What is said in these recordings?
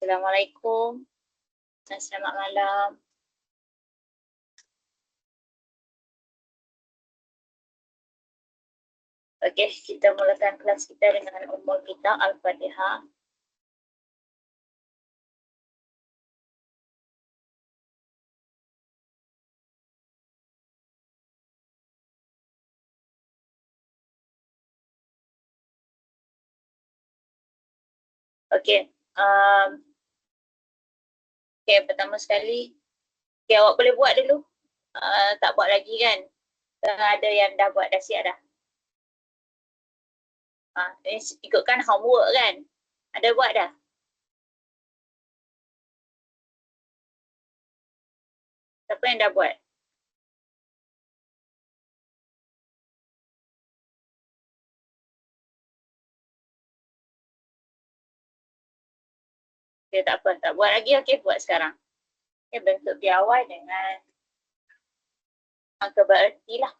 Assalamualaikum. Selamat malam. Okey, kita mulakan kelas kita dengan ummul kita Al-Fatihah. Okey, okey, pertama sekali, okey, awak boleh buat dulu. Tak buat lagi kan? Ada yang dah buat, dah siap dah? Ini ikutkan homework kan? Ada buat dah? Siapa yang dah buat? Okey, tak apa, tak buat lagi. Okey, buat sekarang. Okey, bentuk piawai dengan angka bererti lah.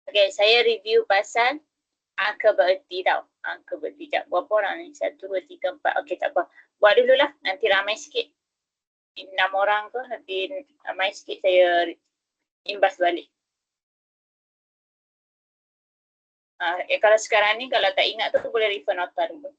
Okey, saya review pasal angka bererti tau. Angka bererti. Sekejap, berapa orang ni? 1, 2, 3, 4. Okey, tak apa. Buat dululah. Nanti ramai sikit. 6 orang ke, nanti ramai sikit saya imbas balik. Kalau sekarang ni, kalau tak ingat tu boleh refer nota dulu.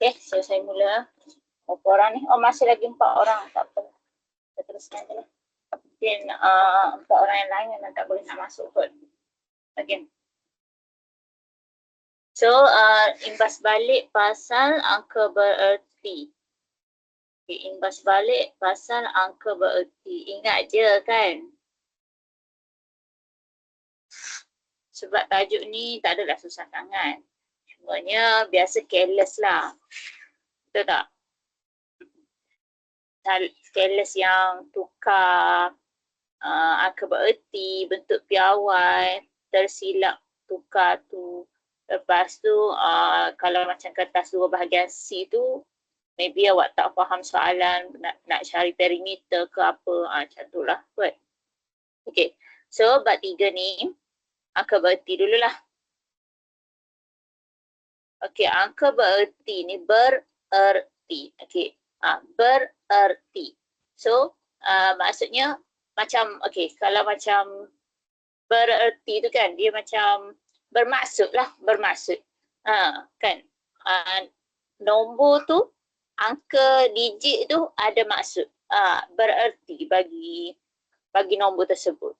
Okay, saya mula. Berapa orang ni? Oh, masih lagi 4 orang. Tak apa. Kita teruskan je lah. Mungkin 4 orang yang lain yang tak boleh nak masuk kot. Okay. So, imbas balik pasal angka bererti. Okay, imbas balik pasal angka bererti. Ingat je kan? Sebab tajuk ni tak adalah susah sangat. Cumanya biasa careless lah. Betul tak? Careless yang tukar angka bererti, bentuk piawai, tersilap tukar tu. Lepas tu kalau macam kertas 2 bahagian C tu, maybe awak tak faham soalan, nak cari perimeter ke apa, macam tu lah kot. Okay, so bab 3 ni, angka bererti dululah. Okay, angka bererti ni bererti. Okay, bererti. So, maksudnya macam, okay, kalau macam bererti tu kan, dia macam bermaksud lah, bermaksud. Kan, nombor tu, angka digit tu ada maksud. Bererti bagi nombor tersebut.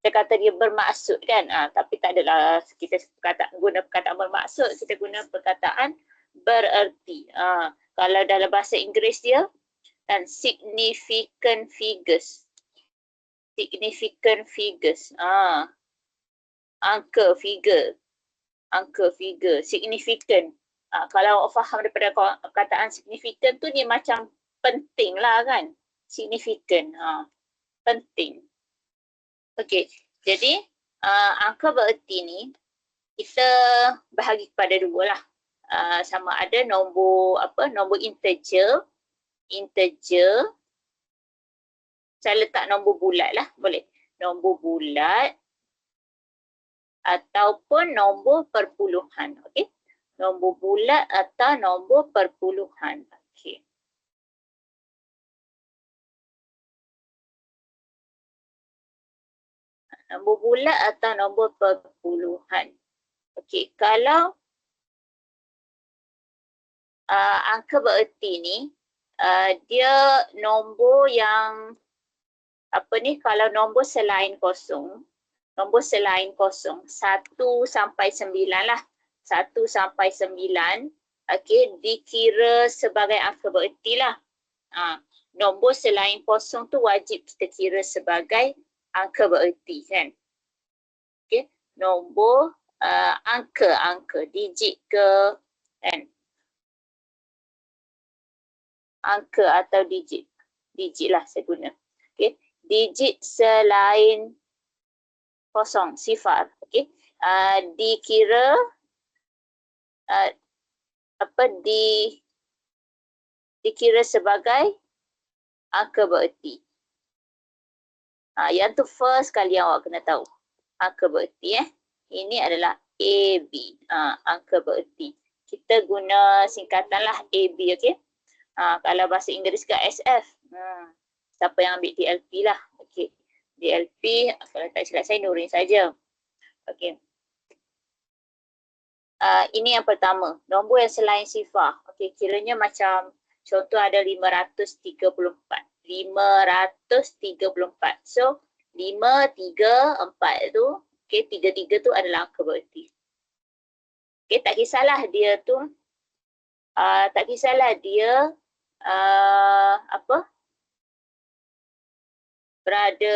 Kita kata dia bermaksud kan, tapi tak adalah kita guna perkataan bermaksud, kita guna perkataan bererti. Kalau dalam bahasa Inggeris dia, kan, significant figures. Significant figures. Angka figure. Significant. Kalau awak faham daripada perkataan significant tu, dia macam penting lah kan. Significant. Penting. Okey, jadi angka bererti ni kita bahagi kepada 2 lah. Sama ada nombor integer. Saya letak nombor bulat lah, boleh. Nombor bulat ataupun nombor perpuluhan. Okey. Nombor bulat atau nombor perpuluhan. Okey. Nombor bulat atau nombor perpuluhan. Okey, kalau angka bererti ni, dia nombor yang kalau nombor selain kosong, 1 sampai 9 lah. 1 sampai 9, okey, dikira sebagai angka bererti lah. Nombor selain kosong tu wajib kita kira sebagai angka bererti kan. Okey, nombor angka digit ke kan. Angka atau digit lah saya guna. Okey, digit selain kosong, sifar. Okey, dikira dikira sebagai angka bererti. Yang tu first kali yang awak kena tahu. Angka bererti ini adalah AB, angka bererti. Kita guna singkatan lah AB, okey. Kalau bahasa Inggeris ke SF. Siapa yang ambil DLP lah. Okey. DLP, kalau tak silap saya Nurin saja. Okey. Ini yang pertama, nombor yang selain sifar. Okey, kiranya macam contoh ada 534. 534. So 5, 3, 4 tu, okey, 3 tu adalah angka bererti. Okey, tak kisahlah dia tu berada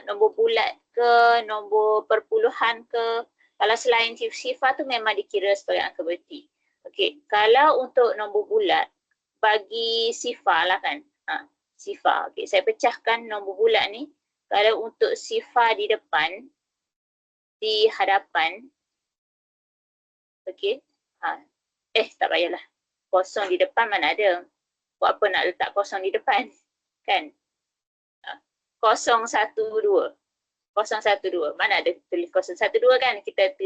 nombor bulat ke, nombor perpuluhan ke. Kalau selain sifar tu memang dikira sebagai angka bererti. Okey, kalau untuk nombor bulat, bagi sifar lah kan. Sifar. Okey, saya pecahkan nombor bulat ni. Kalau untuk sifar di depan, di hadapan, okey. Tak payahlah. Kosong di depan mana ada. Buat apa nak letak kosong di depan? Kan? 012. 012. Mana ada tulis 012 kan? Kita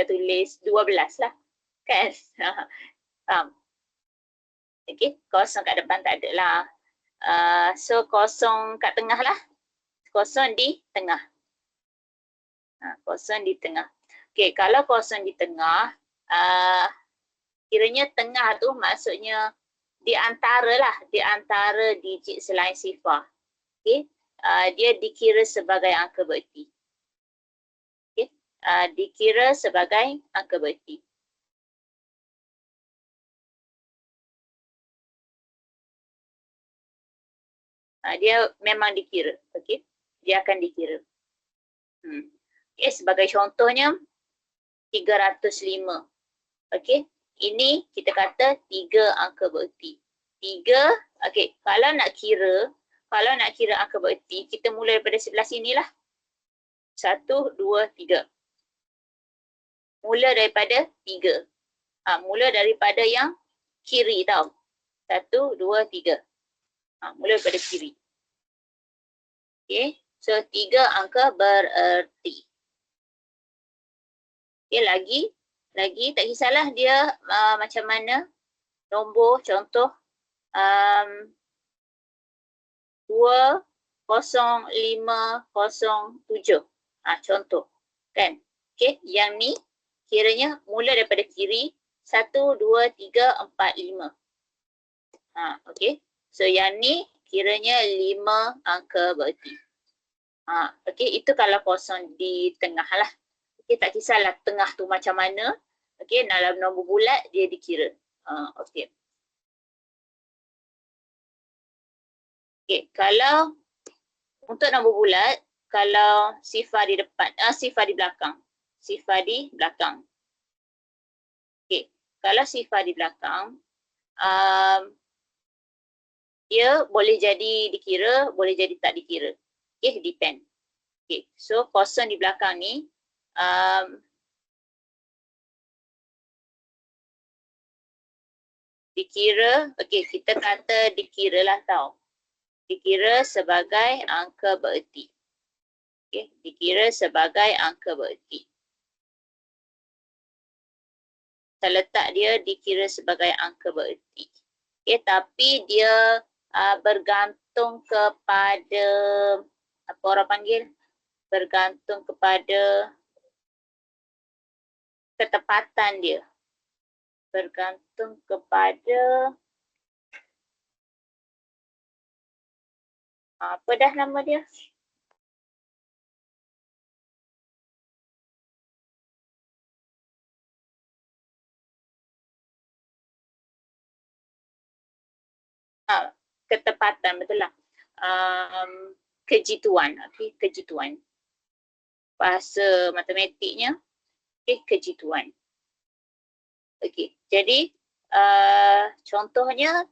tulis 12 lah. Kan? Okey, kosong kat depan tak ada lah. So kosong kat tengah lah. Kosong di tengah. Kosong di tengah. Okey, kalau kosong di tengah, Kiranya tengah tu maksudnya di antara digit selain sifar. Okey, dia dikira sebagai angka bererti. Okey, dikira sebagai angka bererti. Dia memang dikira, okey. Dia akan dikira. Okey, sebagai contohnya 305. Okey, ini kita kata 3 angka bererti. 3, okey, kalau nak kira angka bererti, kita mula daripada sebelah sinilah. 1, 2, 3. Mula daripada 3. Mula daripada yang kiri tau. 1, 2, 3. Mula daripada kiri. Okey, so 3 angka bererti. Okey, lagi tak kisahlah dia macam mana nombor, contoh 20507. Contoh kan. Okey, yang ni kiranya mula daripada kiri 1, 2, 3, 4, 5. Okey. So yang ni kiranya 5 angka bererti. Okey, itu kalau kosong di tengah lah. Okey, tak kisahlah tengah tu macam mana. Okey, dalam nombor bulat dia dikira. Okey. Okey, kalau untuk nombor bulat, kalau sifar di depan, sifar di belakang. Sifar di belakang. Okey, kalau sifar di belakang, dia boleh jadi dikira, boleh jadi tak dikira. Okey, depend. Okey, so kosong di belakang ni, dikira, okey, kita kata dikira lah tau. Dikira sebagai angka bererti. Okey, dikira sebagai angka bererti. Saya letak dia dikira sebagai angka bererti. Okey, tapi dia bergantung kepada, apa orang panggil? Bergantung kepada ketepatan dia. Bergantung kepada, apa dah nama dia? Ketepatan, betul lah. Kejituan, okey, kejituan. Bahasa matematiknya, okey, kejituan. Okey, jadi contohnya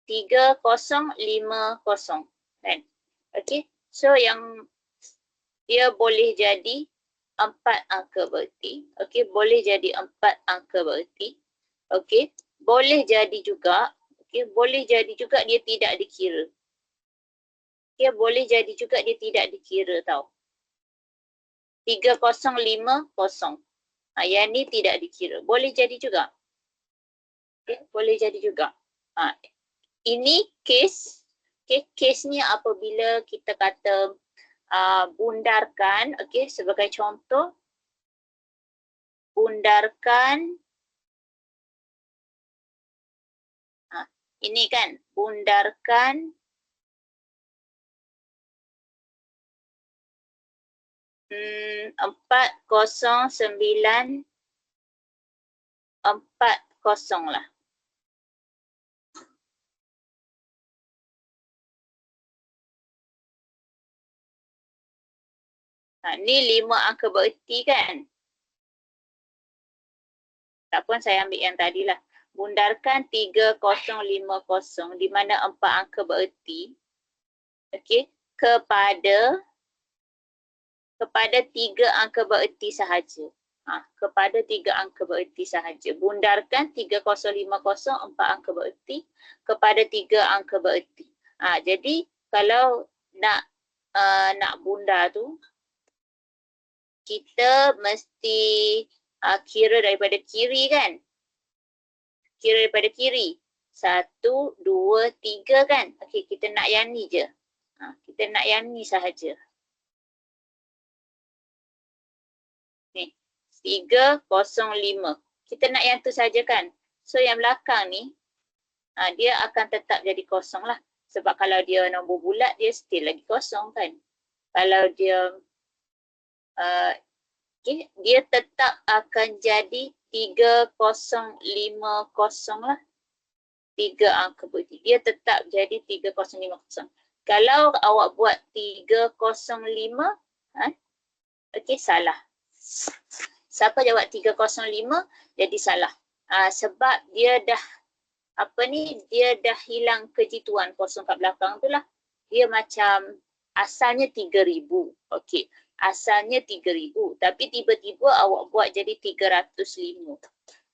3050 kan. Okey, so yang dia boleh jadi 4 angka bererti. Okey, boleh jadi 4 angka bererti. Okey, boleh jadi juga, okey, boleh jadi juga dia tidak dikira. Okey, boleh jadi juga dia tidak dikira tau. 3050. Yang ni tidak dikira. Boleh jadi juga. Okay, boleh jadi juga. Ini case. Okay, case ni apabila kita kata bundarkan. Okay, sebagai contoh. Bundarkan. Ini kan. Bundarkan. 40940 lah. Ni 5 angka bererti kan? Tak pun saya ambil yang tadi lah. Bundarkan 3050 di mana 4 angka bererti. Okey, kepada 3 angka bererti sahaja. Kepada 3 angka bererti sahaja. Bundarkan 3050 4 angka bererti kepada 3 angka bererti. Jadi kalau nak bundar tu, kita mesti kira daripada kiri kan? Kira daripada kiri. 1, 2, 3 kan? Okey, kita nak yang ni je. Kita nak yang ni sahaja. Ni, 305. Kita nak yang tu saja kan. So yang belakang ni, dia akan tetap jadi kosong lah. Sebab kalau dia nombor bulat, dia still lagi kosong kan. Kalau dia, dia tetap akan jadi 3050 lah. 3 angka berarti. Dia tetap jadi 3050. Kalau awak buat 305, okey, salah. Siapa jawab 305 jadi salah. Sebab dia dah dia dah hilang kejituan kosong kat belakang tu lah. Dia macam asalnya 3000. Okey, asalnya 3000 tapi tiba-tiba awak buat jadi 305.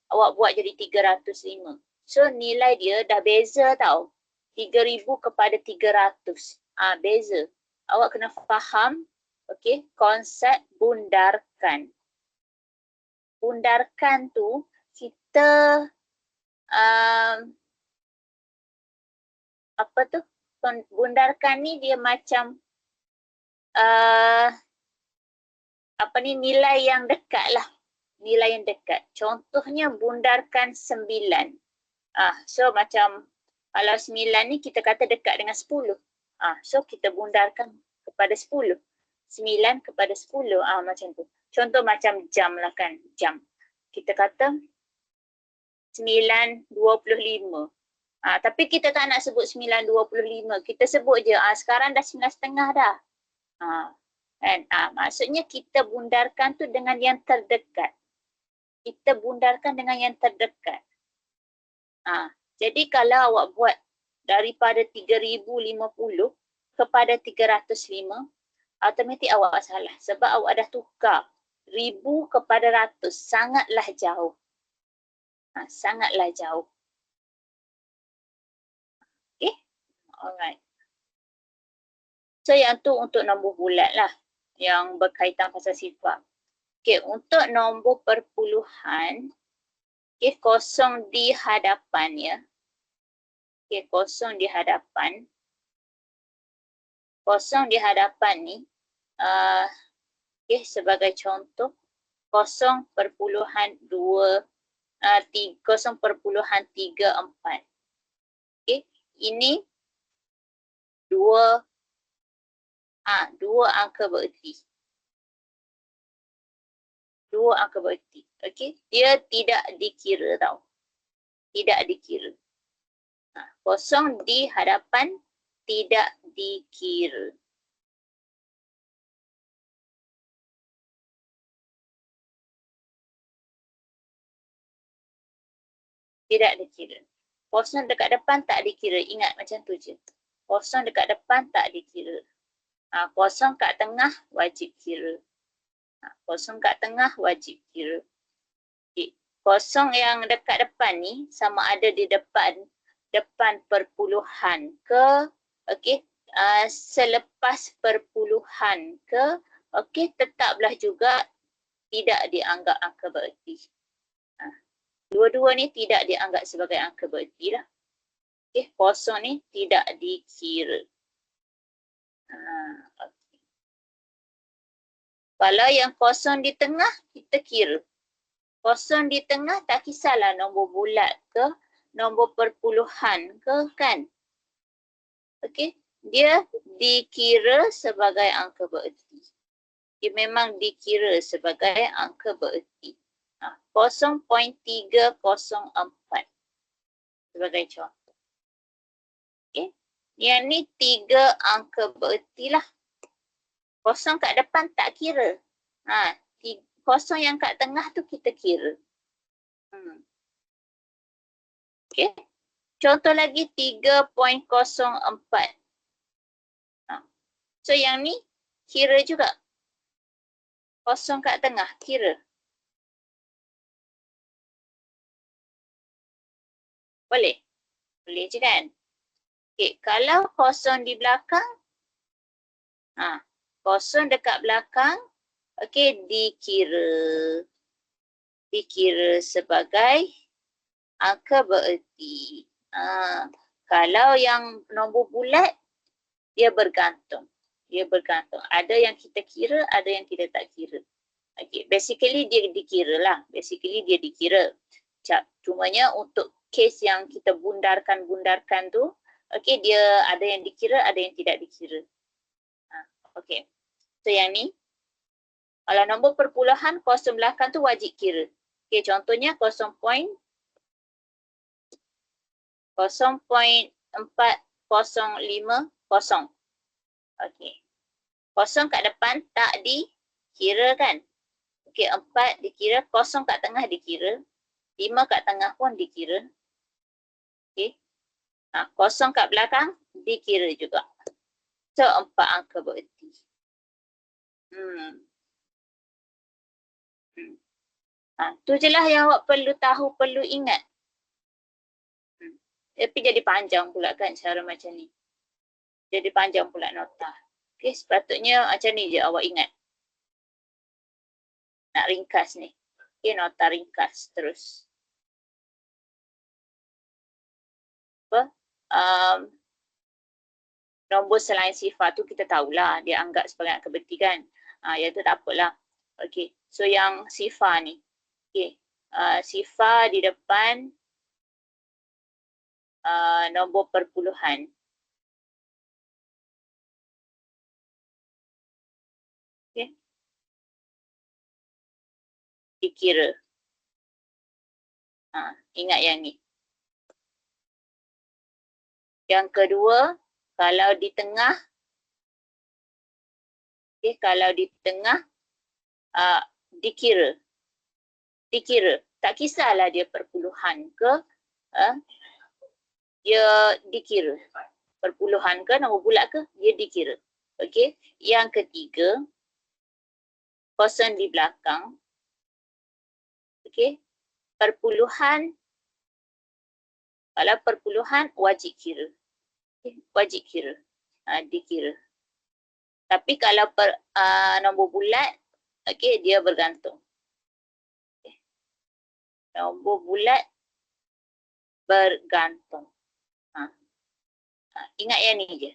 Awak buat jadi 305. So nilai dia dah beza tau. 3000 kepada 300. Beza. Awak kena faham, okey, konsep bundarkan. Bundarkan tu kita bundarkan ni dia macam nilai yang dekat lah. Nilai yang dekat. Contohnya bundarkan 9. So macam kalau 9 ni kita kata dekat dengan 10. So kita bundarkan kepada 10. 9 kepada 10. Macam tu. Contoh macam jam lah kan. Jam. Kita kata 9.25. Tapi kita tak nak sebut 9.25. Kita sebut je sekarang dah 9.30 dah. Kan? Maksudnya kita bundarkan tu dengan yang terdekat. Kita bundarkan dengan yang terdekat. Jadi kalau awak buat daripada 3050 kepada 305, automatik awak salah. Sebab awak dah tukar 1000 kepada ratus. Sangatlah jauh. Sangatlah jauh. Okay? Alright. So yang tu untuk nombor bulat lah. Yang berkaitan pasal sifar. Okay, untuk nombor perpuluhan. Okay, kosong di hadapan ya. Okay, kosong di hadapan. Kosong di hadapan ni. Okay, sebagai contoh. 0.34. Okay, ini dua angka bererti. Dua angka bererti. Okey, dia tidak dikira tau. Tidak dikira. Kosong di hadapan tidak dikira. Tidak dikira. Kosong dekat depan tak dikira. Ingat macam tu je. Kosong dekat depan tak dikira. Kosong kat tengah wajib kira. Kosong kat tengah wajib kira. Okay. Kosong yang dekat depan ni sama ada di depan perpuluhan ke, okey, selepas perpuluhan ke, okey, tetaplah juga tidak dianggap angka bererti. Dua-dua ni tidak dianggap sebagai angka bererti lah. Okey, kosong ni tidak dikira. Okay. Kalau yang kosong di tengah, kita kira. Kosong di tengah tak kisahlah nombor bulat ke, nombor perpuluhan ke kan. Okey, dia dikira sebagai angka bererti. Dia memang dikira sebagai angka bererti. 0.304 sebagai contoh. Okey, yang ni 3 angka bererti lah. Kosong kat depan tak kira. Kosong yang kat tengah tu kita kira. Okey. Contoh lagi 3.04. So yang ni kira juga. Kosong kat tengah kira. Boleh? Boleh je kan? Okey, kalau kosong di belakang, kosong dekat belakang, okey, dikira sebagai angka bererti. Kalau yang nombor bulat, dia bergantung. Dia bergantung. Ada yang kita kira, ada yang kita tak kira. Okay, basically dia dikira lah. Basically dia dikira. Cumanya untuk kes yang kita bundarkan tu, okay, dia ada yang dikira, ada yang tidak dikira. Okay, so yang ni, kalau nombor perpuluhan kosong belakang tu wajib kira. Okay, contohnya 0.405. Okay, kosong kat depan tak dikira kan? Okay, 4 dikira, kosong kat tengah dikira, 5 kat tengah pun dikira. Okay, kosong kat belakang dikira juga. So, 4 angka bererti. Tu je lah yang awak perlu tahu, perlu ingat. Tapi jadi panjang pula kan cara macam ni. Jadi panjang pula nota. Okay, sepatutnya macam ni je awak ingat. Nak ringkas ni. Okay, nota ringkas terus. Apa? Nombor selain sifar tu kita tahulah. Dia anggap sebagai angka berti kan. Yang tu tak apalah. Okay, so yang sifar ni. Okay, sifar di depan nombor perpuluhan. Okay. Dikira. Ingat yang ni. Yang kedua, kalau di tengah, okay, kalau di tengah dikira. Dikira. Tak kisahlah dia perpuluhan ke, dia dikira. Perpuluhan ke, nombor bulat ke, dia dikira. Okey. Yang ketiga, kosong di belakang. Okey. Perpuluhan, kalau perpuluhan wajib kira. Okay. Wajib kira. Dikira. Tapi kalau nombor bulat, okey, dia bergantung. Okay. Nombor bulat bergantung. Ingat yang ni je.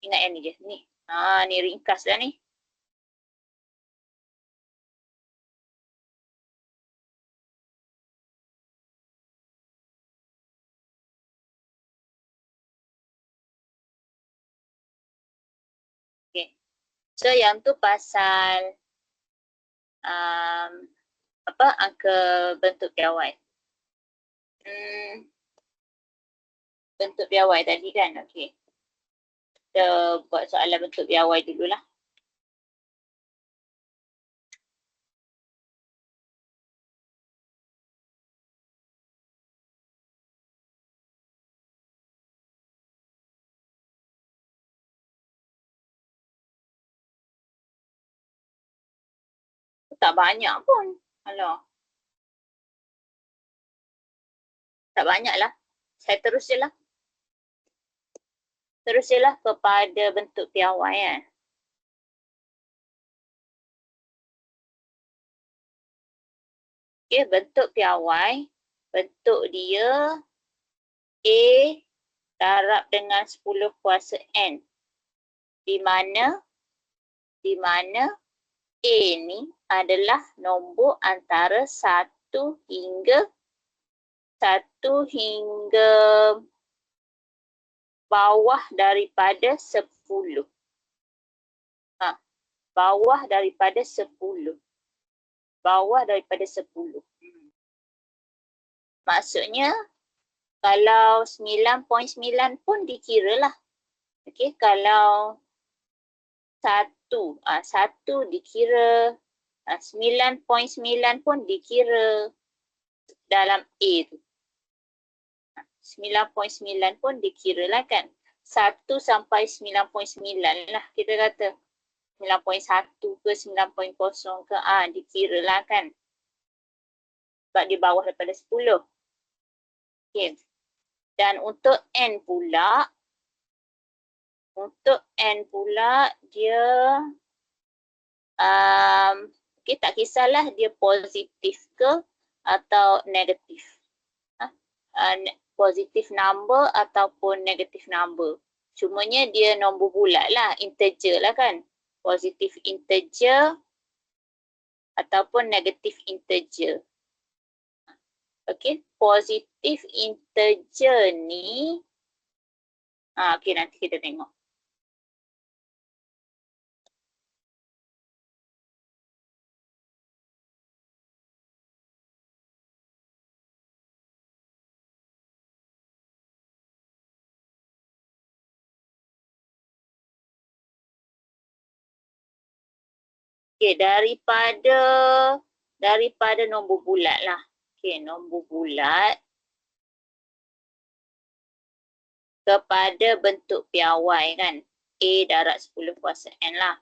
Ingat yang ni je. Ni. Ni ringkas dah ni. Okay. So yang tu pasal angka bentuk piawai. Bentuk piawai tadi kan, okey. Kita buat soalan bentuk piawai dululah. Tak banyak pun. Alah. Tak banyak lah. Saya terus je lah. Terus je lah kepada bentuk piawai kan. Okey, bentuk piawai. Bentuk dia A darab dengan 10 kuasa N. Di mana A ni adalah nombor antara 1 hingga bawah daripada 10. Bawah daripada 10. Bawah daripada 10. Maksudnya kalau 9.9 pun dikira lah. Okey, kalau 1 dikira, 9.9 pun dikira dalam A tu. 9.9 pun dikira lah kan. 1 sampai 9.9 lah kita kata. 9.1 ke 9.0 ke, dikira lah kan. Sebab di bawah daripada 10. Okay. Dan untuk N pula, dia okay, tak kisahlah dia positif ke atau negatif. Positif number ataupun negatif number. Cumanya dia nombor bulat lah, integer lah kan. Positif integer ataupun negatif integer. Okey, positif integer ni, okey nanti kita tengok. Okey, daripada nombor bulat lah. Okey, nombor bulat kepada bentuk piawai kan. A darab 10 kuasa N lah.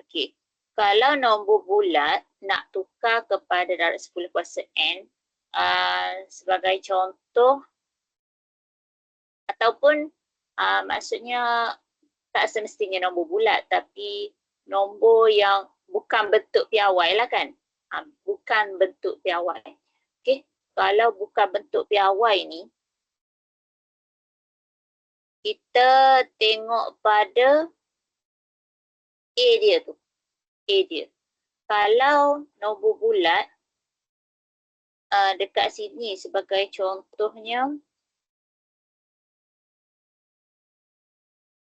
Okey, kalau nombor bulat nak tukar kepada darab 10 kuasa N, sebagai contoh, ataupun maksudnya tak semestinya nombor bulat tapi nombor yang bukan bentuk piawai lah kan. Bukan bentuk piawai. Okey, kalau bukan bentuk piawai ni, kita tengok pada A dia tu. A dia. Kalau nombor bulat dekat sini sebagai contohnya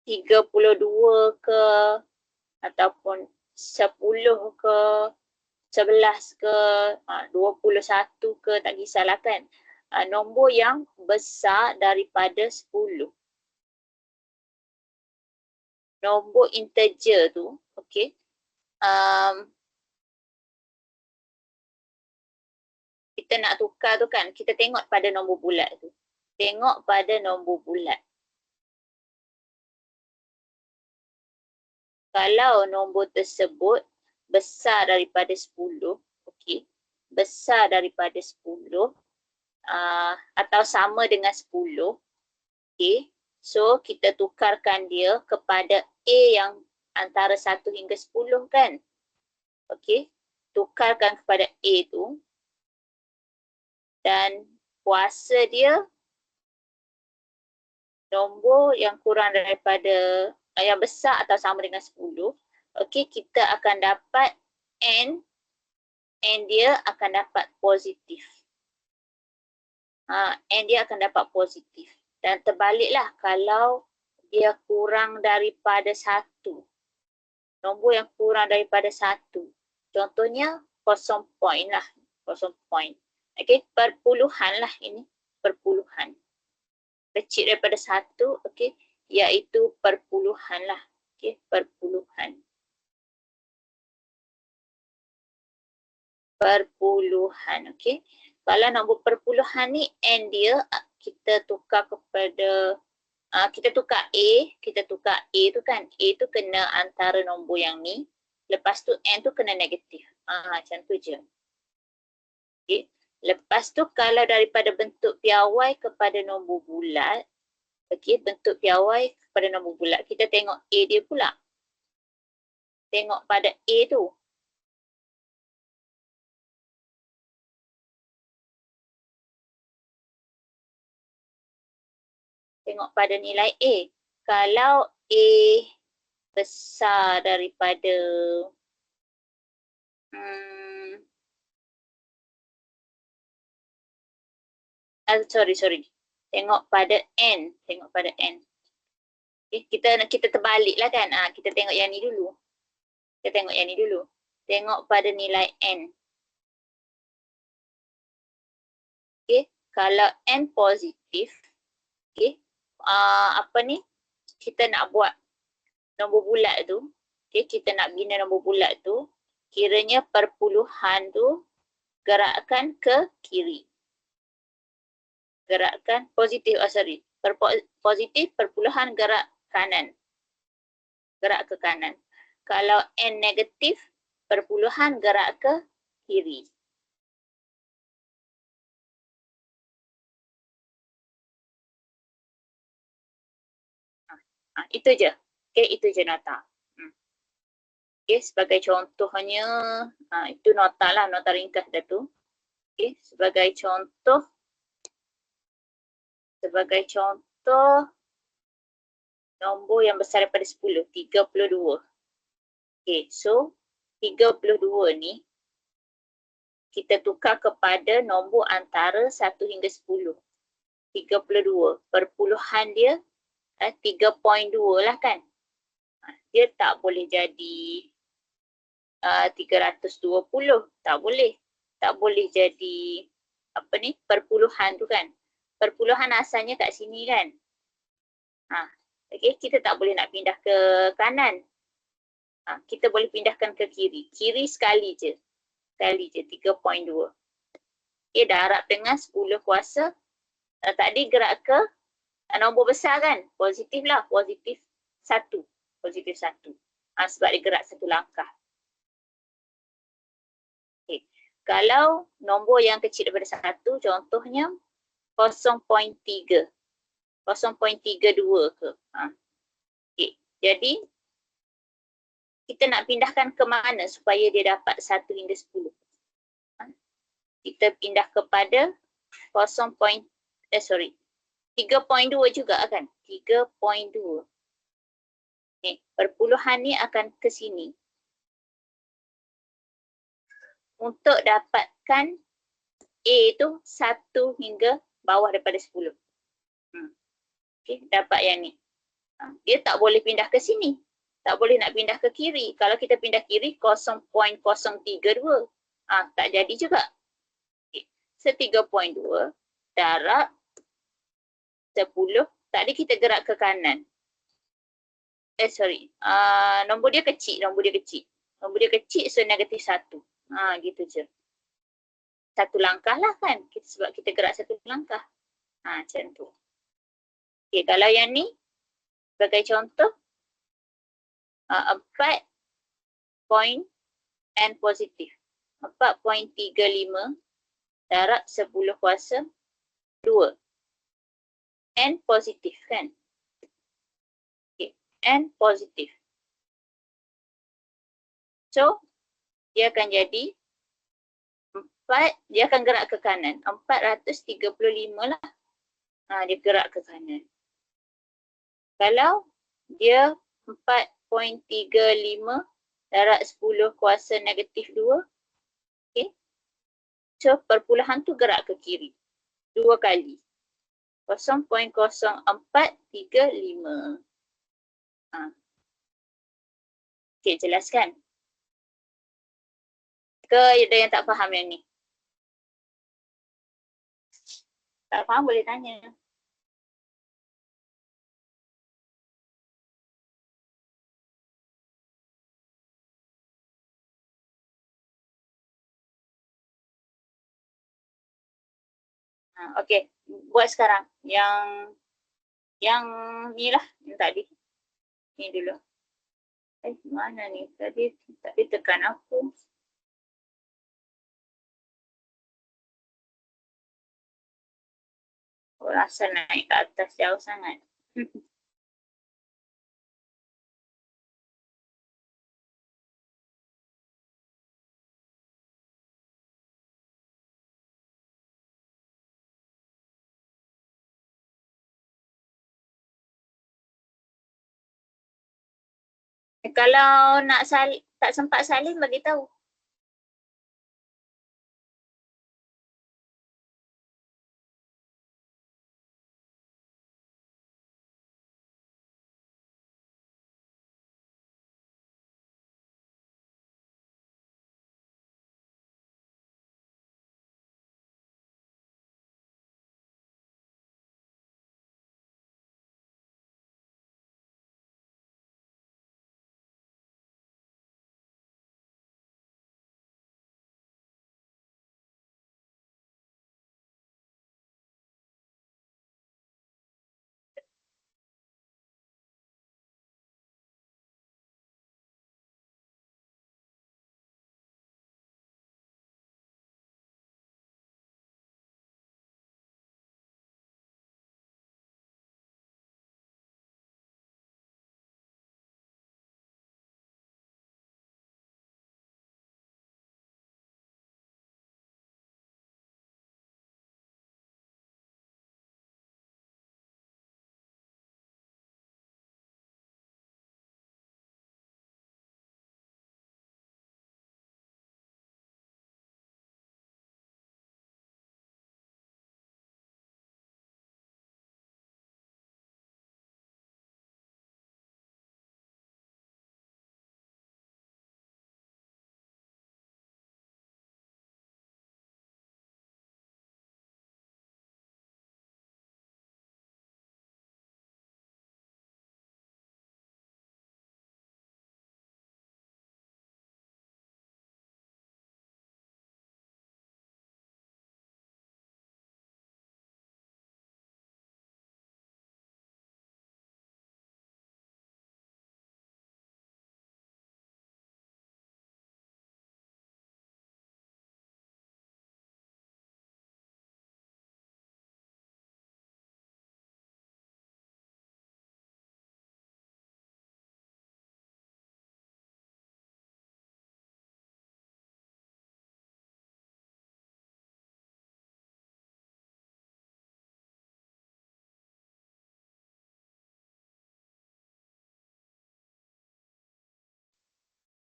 32 ke ataupun 10 ke 11 ke 21 ke, tak kisahlah kan. Nombor yang besar daripada 10. Nombor integer tu, okey. Kita nak tukar tu kan, kita tengok pada nombor bulat tu. Tengok pada nombor bulat. Kalau nombor tersebut besar daripada 10, okey, besar daripada 10 atau sama dengan 10, okey, so kita tukarkan dia kepada A yang antara 1 hingga 10 kan, okey, tukarkan kepada A tu dan kuasa dia nombor yang kurang daripada yang besar atau sama dengan 10, okey, kita akan dapat N dia akan dapat positif. N dia akan dapat positif. Dan terbaliklah kalau dia kurang daripada 1. Nombor yang kurang daripada 1. Contohnya 0 point lah. 0 point. Okey, perpuluhan lah ini. Perpuluhan. Kecil daripada 1, okey, iaitu perpuluhan lah. Okey, perpuluhan. Perpuluhan, okey. Kalau nombor perpuluhan ni, N dia kita tukar kepada, kita tukar A tu kan. A tu kena antara nombor yang ni. Lepas tu N tu kena negatif. Macam tu je. Okay. Lepas tu kalau daripada bentuk piawai kepada nombor bulat, okey, bentuk piawai kepada nombor bulat, kita tengok A dia pula. Tengok pada A tu. Tengok pada nilai A. Kalau A besar daripada sorry. Tengok pada N. Tengok pada N. Okay, kita terbalik lah kan. Kita tengok yang ni dulu. Tengok pada nilai N. Okay, kalau N positif, okay, apa ni? Kita nak buat nombor bulat tu. Okay, kita nak bina nombor bulat tu. Kiranya perpuluhan tu gerakkan ke kiri. Gerakkan positif, positif perpuluhan gerak kanan. Gerak ke kanan. Kalau N negatif, perpuluhan gerak ke kiri. Itu je. Okay, itu je nota. Okay, sebagai contohnya, itu nota lah, nota ringkas dah tu. Okay, sebagai contoh, nombor yang besar daripada 10, 32. Okay, so 32 ni kita tukar kepada nombor antara 1 hingga 10. 32. Perpuluhan dia 3.2 lah kan. Dia tak boleh jadi 320. Tak boleh. Tak boleh jadi apa ni? Perpuluhan tu kan. Perpuluhan asalnya kat sini kan. Okay, kita tak boleh nak pindah ke kanan. Kita boleh pindahkan ke kiri. Kiri sekali je. Sekali je 3.2. Okay, darab dengan 10 kuasa. Tadi gerak ke nombor besar kan? Positif lah. Positif 1. Positif 1. Sebab dia gerak satu langkah. Okay. Kalau nombor yang kecil daripada 1, contohnya 0.3. 0.32 ke. Okay. Jadi, kita nak pindahkan ke mana supaya dia dapat 1 hingga 10. Kita pindah kepada 3.2 juga kan. 3.2. Okay. Perpuluhan ni akan ke sini. Untuk dapatkan A tu 1 hingga bawah daripada 10. Okay, dapat yang ni. Dia tak boleh pindah ke sini. Tak boleh nak pindah ke kiri. Kalau kita pindah kiri 0.032. Tak jadi juga. Okay. 3.2 darab 10. Tadi kita gerak ke kanan. Nombor dia kecil. Nombor dia kecil so negatif 1. Gitu je. Satu langkah lah kan. Sebab kita gerak satu langkah. Macam tu. Okay, kalau yang ni sebagai contoh 4 point N positif. 4.35 darab 10 kuasa 2. N positif kan. Okay. N positif. So, dia akan jadi 4, dia akan gerak ke kanan. 435 lah. Dia gerak ke kanan. Kalau dia 4.35 darab 10 kuasa negatif 2. Okay. So, perpuluhan tu gerak ke kiri. 2 kali. 0.0435. Okay, jelaskan. Ke ada yang tak faham yang ni? Tak faham boleh tanya. Okey, buat sekarang. Yang ni lah, yang tadi. Ni dulu. Mana ni? Tadi tekan aku. Rasa naik ke atas jauh sangat. Kalau nak tak sempat salin, bagi tahu.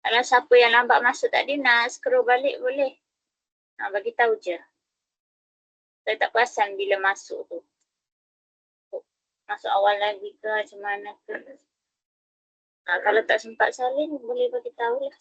Kalau siapa yang lambat masuk tadi nak scroll balik boleh. Bagi tahu je. Saya tak perasan bila masuk tu. Masuk awal lagi ke macam mana ke. Kalau tak sempat salin boleh bagi tahu lah.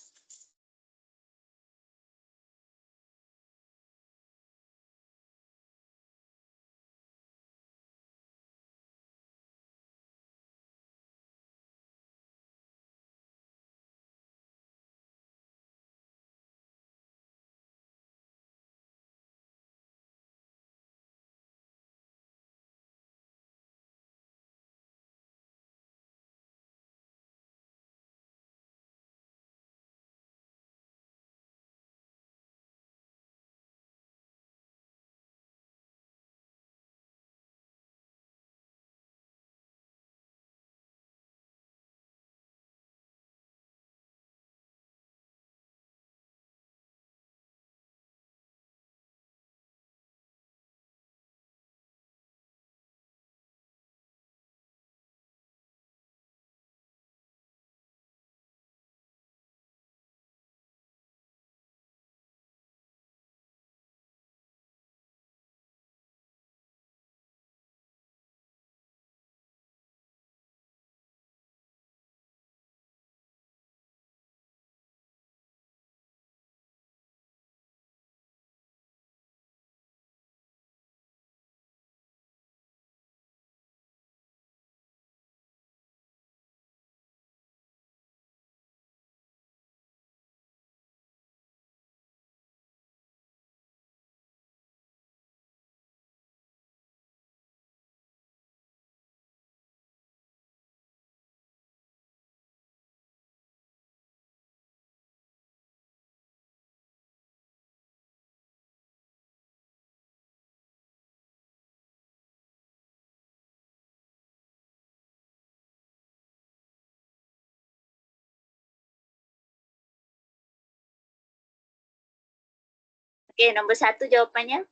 Okey, nombor 1 jawapannya.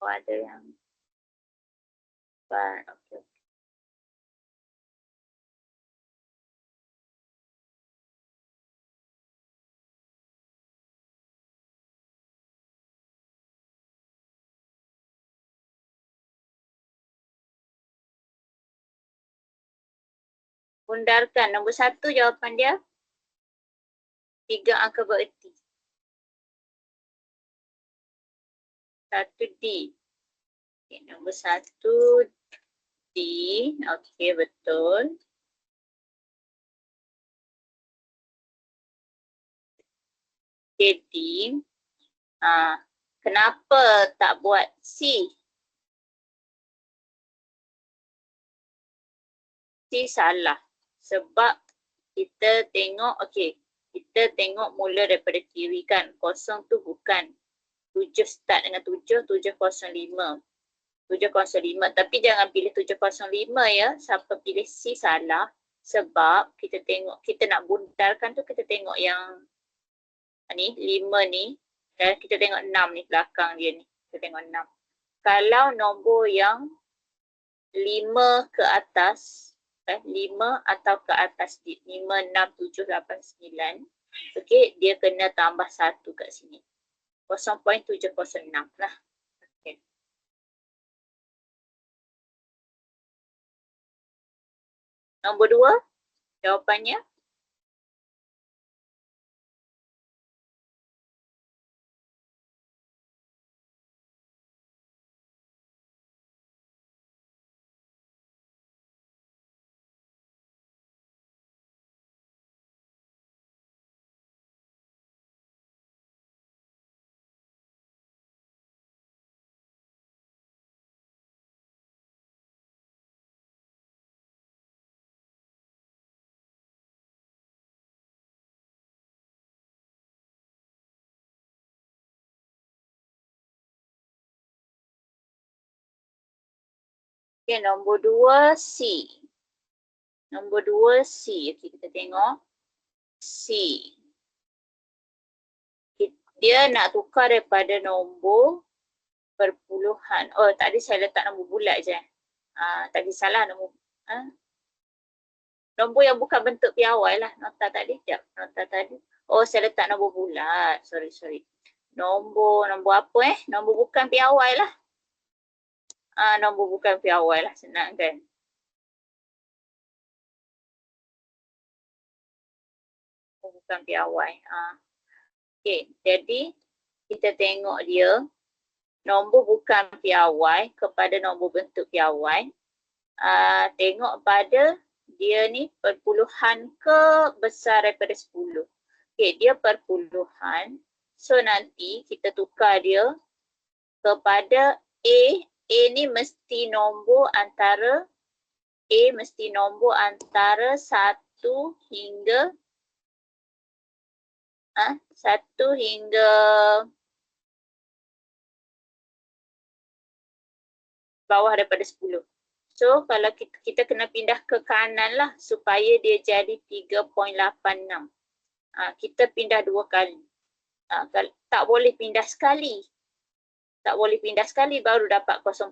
Oh, ada yang okey. Undarkan nombor 1 jawapan dia. 3 angka bererti. 1 D. Okay, nombor 1 D. Okey, betul. Okay, D. Kenapa tak buat C? C salah. Sebab kita tengok, okey, kita tengok mula daripada kiri kan. Kosong tu bukan 7 start dengan 7, 705. 705. Tapi jangan pilih 705 ya. Siapa pilih C salah. Sebab kita tengok, kita nak buntarkan tu kita tengok yang ni, 5 ni. Dan kita tengok 6 ni, belakang dia ni. Kita tengok 6. Kalau nombor yang 5 ke atas, 5 atau ke atas 5, 6, 7, 8, 9. Okey, dia kena tambah 1 kat sini. 0.706 lah. Okay. Nombor 2, jawapannya. Okay, nombor 2 C. Nombor 2 C. Okay, kita tengok. C. Dia nak tukar daripada nombor perpuluhan. Oh, tadi saya letak nombor bulat je. Tak kisahlah nombor. Nombor yang bukan bentuk piawai lah. Nota tadi. Sekejap. Nota tadi. Oh, saya letak nombor bulat. Sorry. Nombor apa Nombor bukan piawai lah. Nombor bukan piawai lah. Senang kan? Bukan piawai. Okey, jadi kita tengok dia. Nombor bukan piawai kepada nombor bentuk piawai. Tengok pada dia ni perpuluhan ke besar daripada 10. Okey, dia perpuluhan. So nanti kita tukar dia kepada A. A ni mesti nombor antara 1 hingga 1 hingga bawah daripada 10. So kalau kita kena pindah ke kanan lah supaya dia jadi 3.86. Kita pindah 2 kali. Tak boleh pindah sekali. Tak boleh pindah sekali baru dapat 0.3.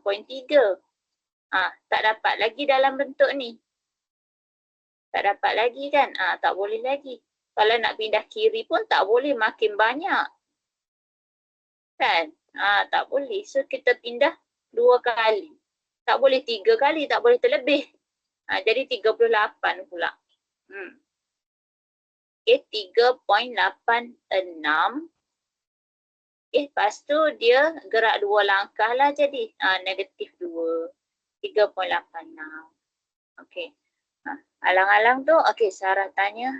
Tak dapat lagi dalam bentuk ni. Tak dapat lagi kan? Tak boleh lagi. Kalau nak pindah kiri pun tak boleh makin banyak. Kan? Tak boleh. So kita pindah 2 kali. Tak boleh 3 kali, tak boleh terlebih. Jadi 38 pula. Okay, 3.86. Lepas tu dia gerak 2 langkah lah jadi. Negatif 2. 3.86. Okay. Alang-alang tu, okay, Sarah tanya.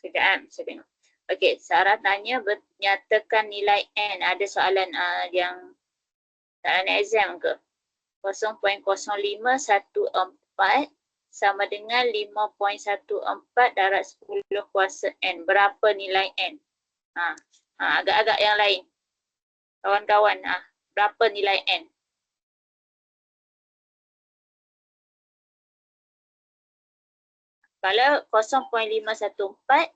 Sekejap, saya tengok. Okey, Sarah tanya nyatakan nilai N. Ada soalan yang soalan exam ke? 0.0514 sama dengan 5.14 darab 10 kuasa N. Berapa nilai N? Agak-agak yang lain. Kawan-kawan, berapa nilai N? Kalau 0.514,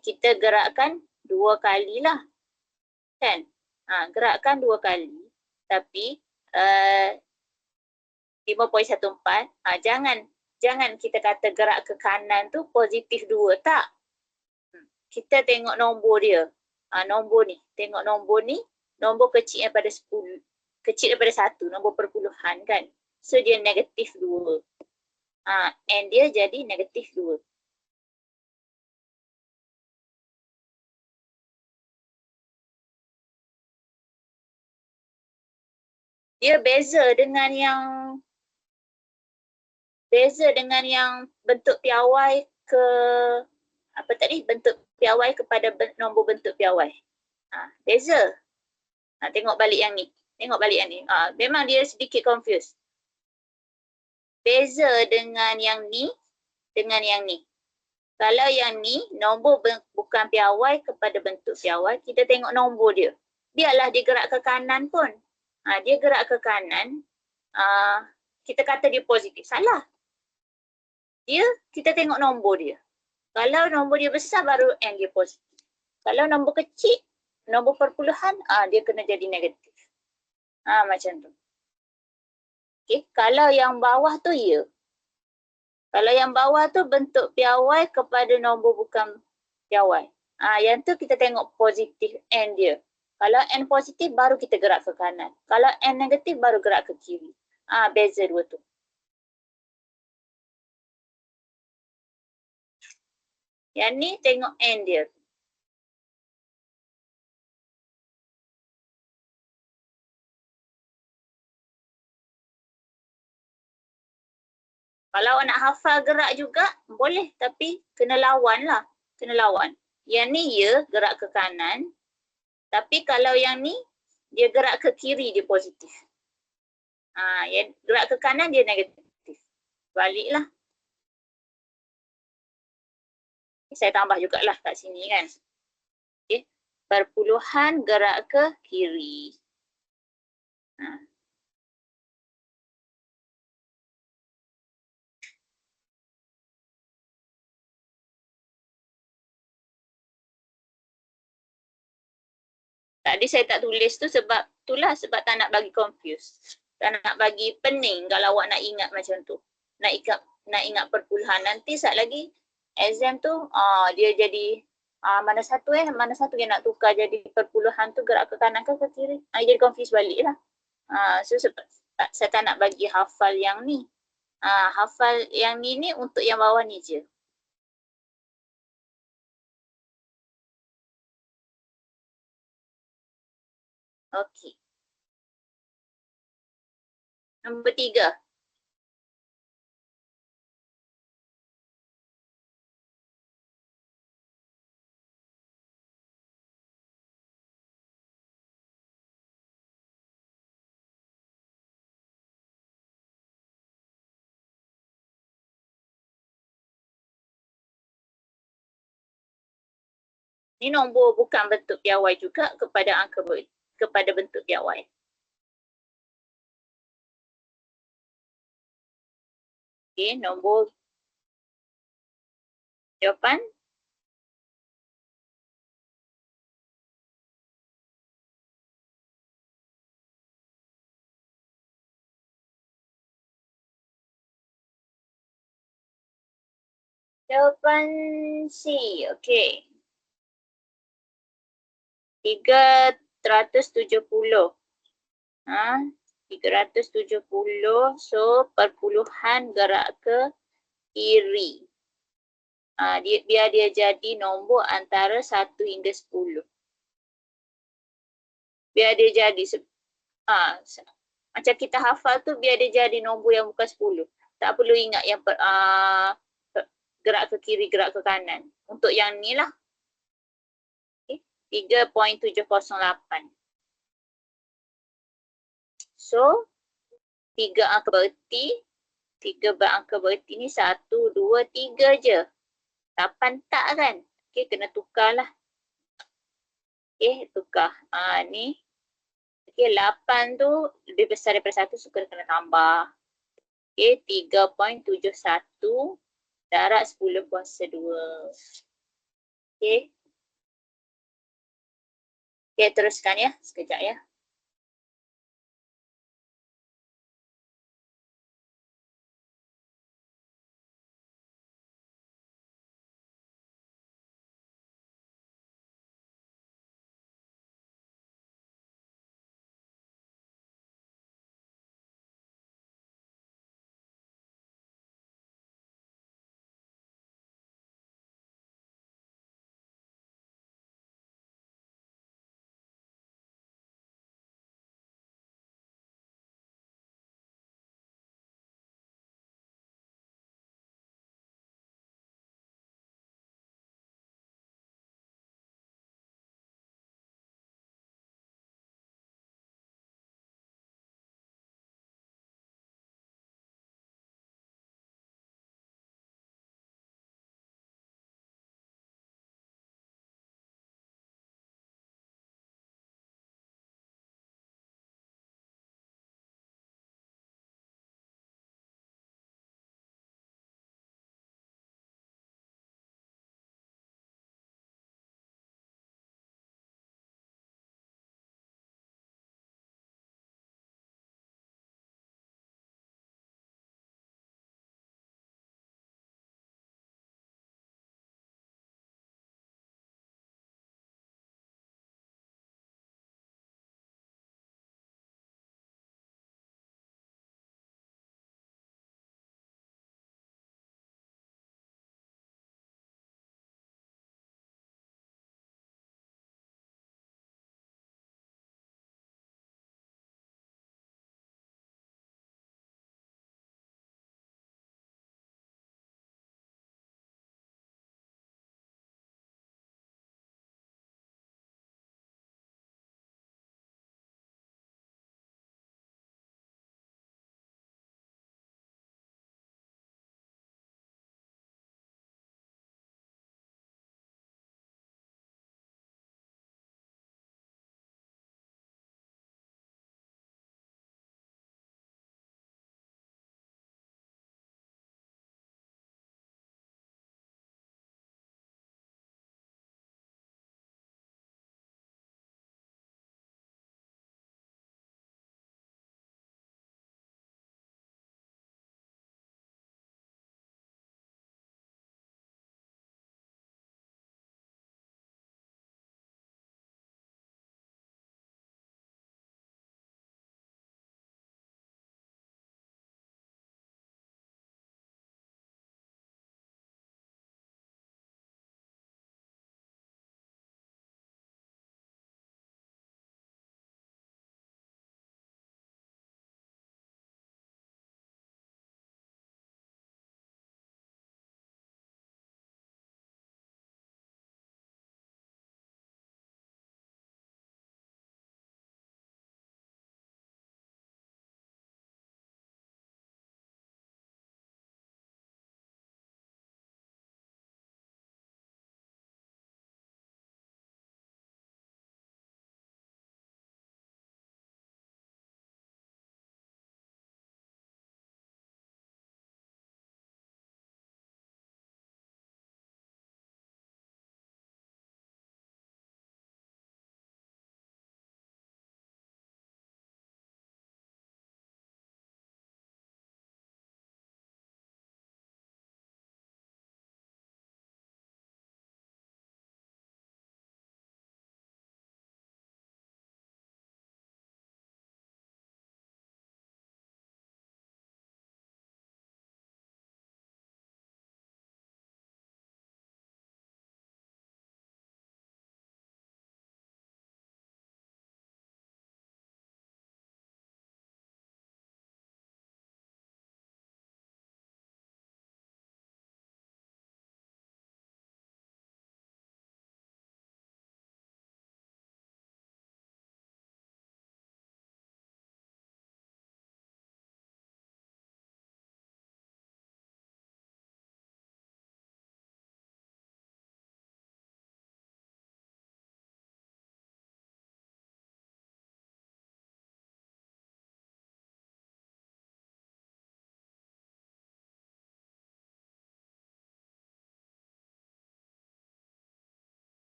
kita gerakkan 2 kali lah. Kan? Gerakkan 2 kali. Tapi 5.14, jangan kita kata gerak ke kanan tu positif 2. Tak. Kita tengok nombor dia. Nombor ni. Tengok nombor ni. Nombor kecil daripada 10. Kecil daripada 1. Nombor perpuluhan kan. So dia negatif 2. And dia jadi negatif 2. Dia beza dengan yang bentuk piawai ke apa tadi? Bentuk piawai kepada nombor bentuk piawai. Beza. Tengok balik yang ni. Memang dia sedikit confused. Beza dengan yang ni dengan yang ni. Kalau yang ni nombor bukan piawai kepada bentuk piawai, kita tengok nombor dia. Biarlah dia gerak ke kanan pun. Dia gerak ke kanan, kita kata dia positif. Salah. Kita tengok nombor dia. Kalau nombor dia besar baru N dia positif. Kalau nombor kecil, nombor perpuluhan, dia kena jadi negatif. Macam tu. Okay. Kalau yang bawah tu ya. Kalau yang bawah tu bentuk piawai kepada nombor bukan piawai. Yang tu kita tengok positif N dia. Kalau N positif baru kita gerak ke kanan. Kalau N negatif baru gerak ke kiri. Beza dua tu. Yang ni tengok N dia. Kalau nak hafal gerak juga boleh, tapi kena lawan lah. Kena lawan. Yang ni ya gerak ke kanan. Tapi kalau yang ni dia gerak ke kiri dia positif. Yang gerak ke kanan dia negatif. Baliklah. Saya tambah jugalah kat sini kan. Okay. Perpuluhan gerak ke kiri. Ha. Tadi saya tak tulis tu sebab itulah sebab tak nak bagi confuse. Tak nak bagi pening kalau awak nak ingat macam tu. Nak ingat perpuluhan. Nanti saat lagi exam tu dia jadi mana satu yang nak tukar jadi perpuluhan tu gerak ke kanan ke kiri. Jadi confuse balik lah. So sebab saya tak nak bagi hafal yang ni. Hafal yang ni untuk yang bawah ni je. Okey. Nombor 3. Ni nombor bukan bentuk piawai juga kepada kepada bentuk piawai. Okey, nombor jawapan. Jawapan C. Okey. 370. 370. So, perpuluhan gerak ke kiri. Biar dia jadi nombor antara 1 hingga 10. Biar dia jadi macam kita hafal tu biar dia jadi nombor yang bukan 10. Tak perlu ingat yang gerak ke kiri, gerak ke kanan. Untuk yang ni lah. Okay. 3.708. So, 3 angka bererti. 3 berangka bererti ni 1, 2, 3 je. 8 tak kan? Okay, kena tukar lah. Okay, tukar. Ni. Okay, 8 tu lebih besar daripada 1, so kena tambah. Okay, 3.71 darab 10 kuasa 2. Okay. Okay, teruskan ya. Sekejap ya.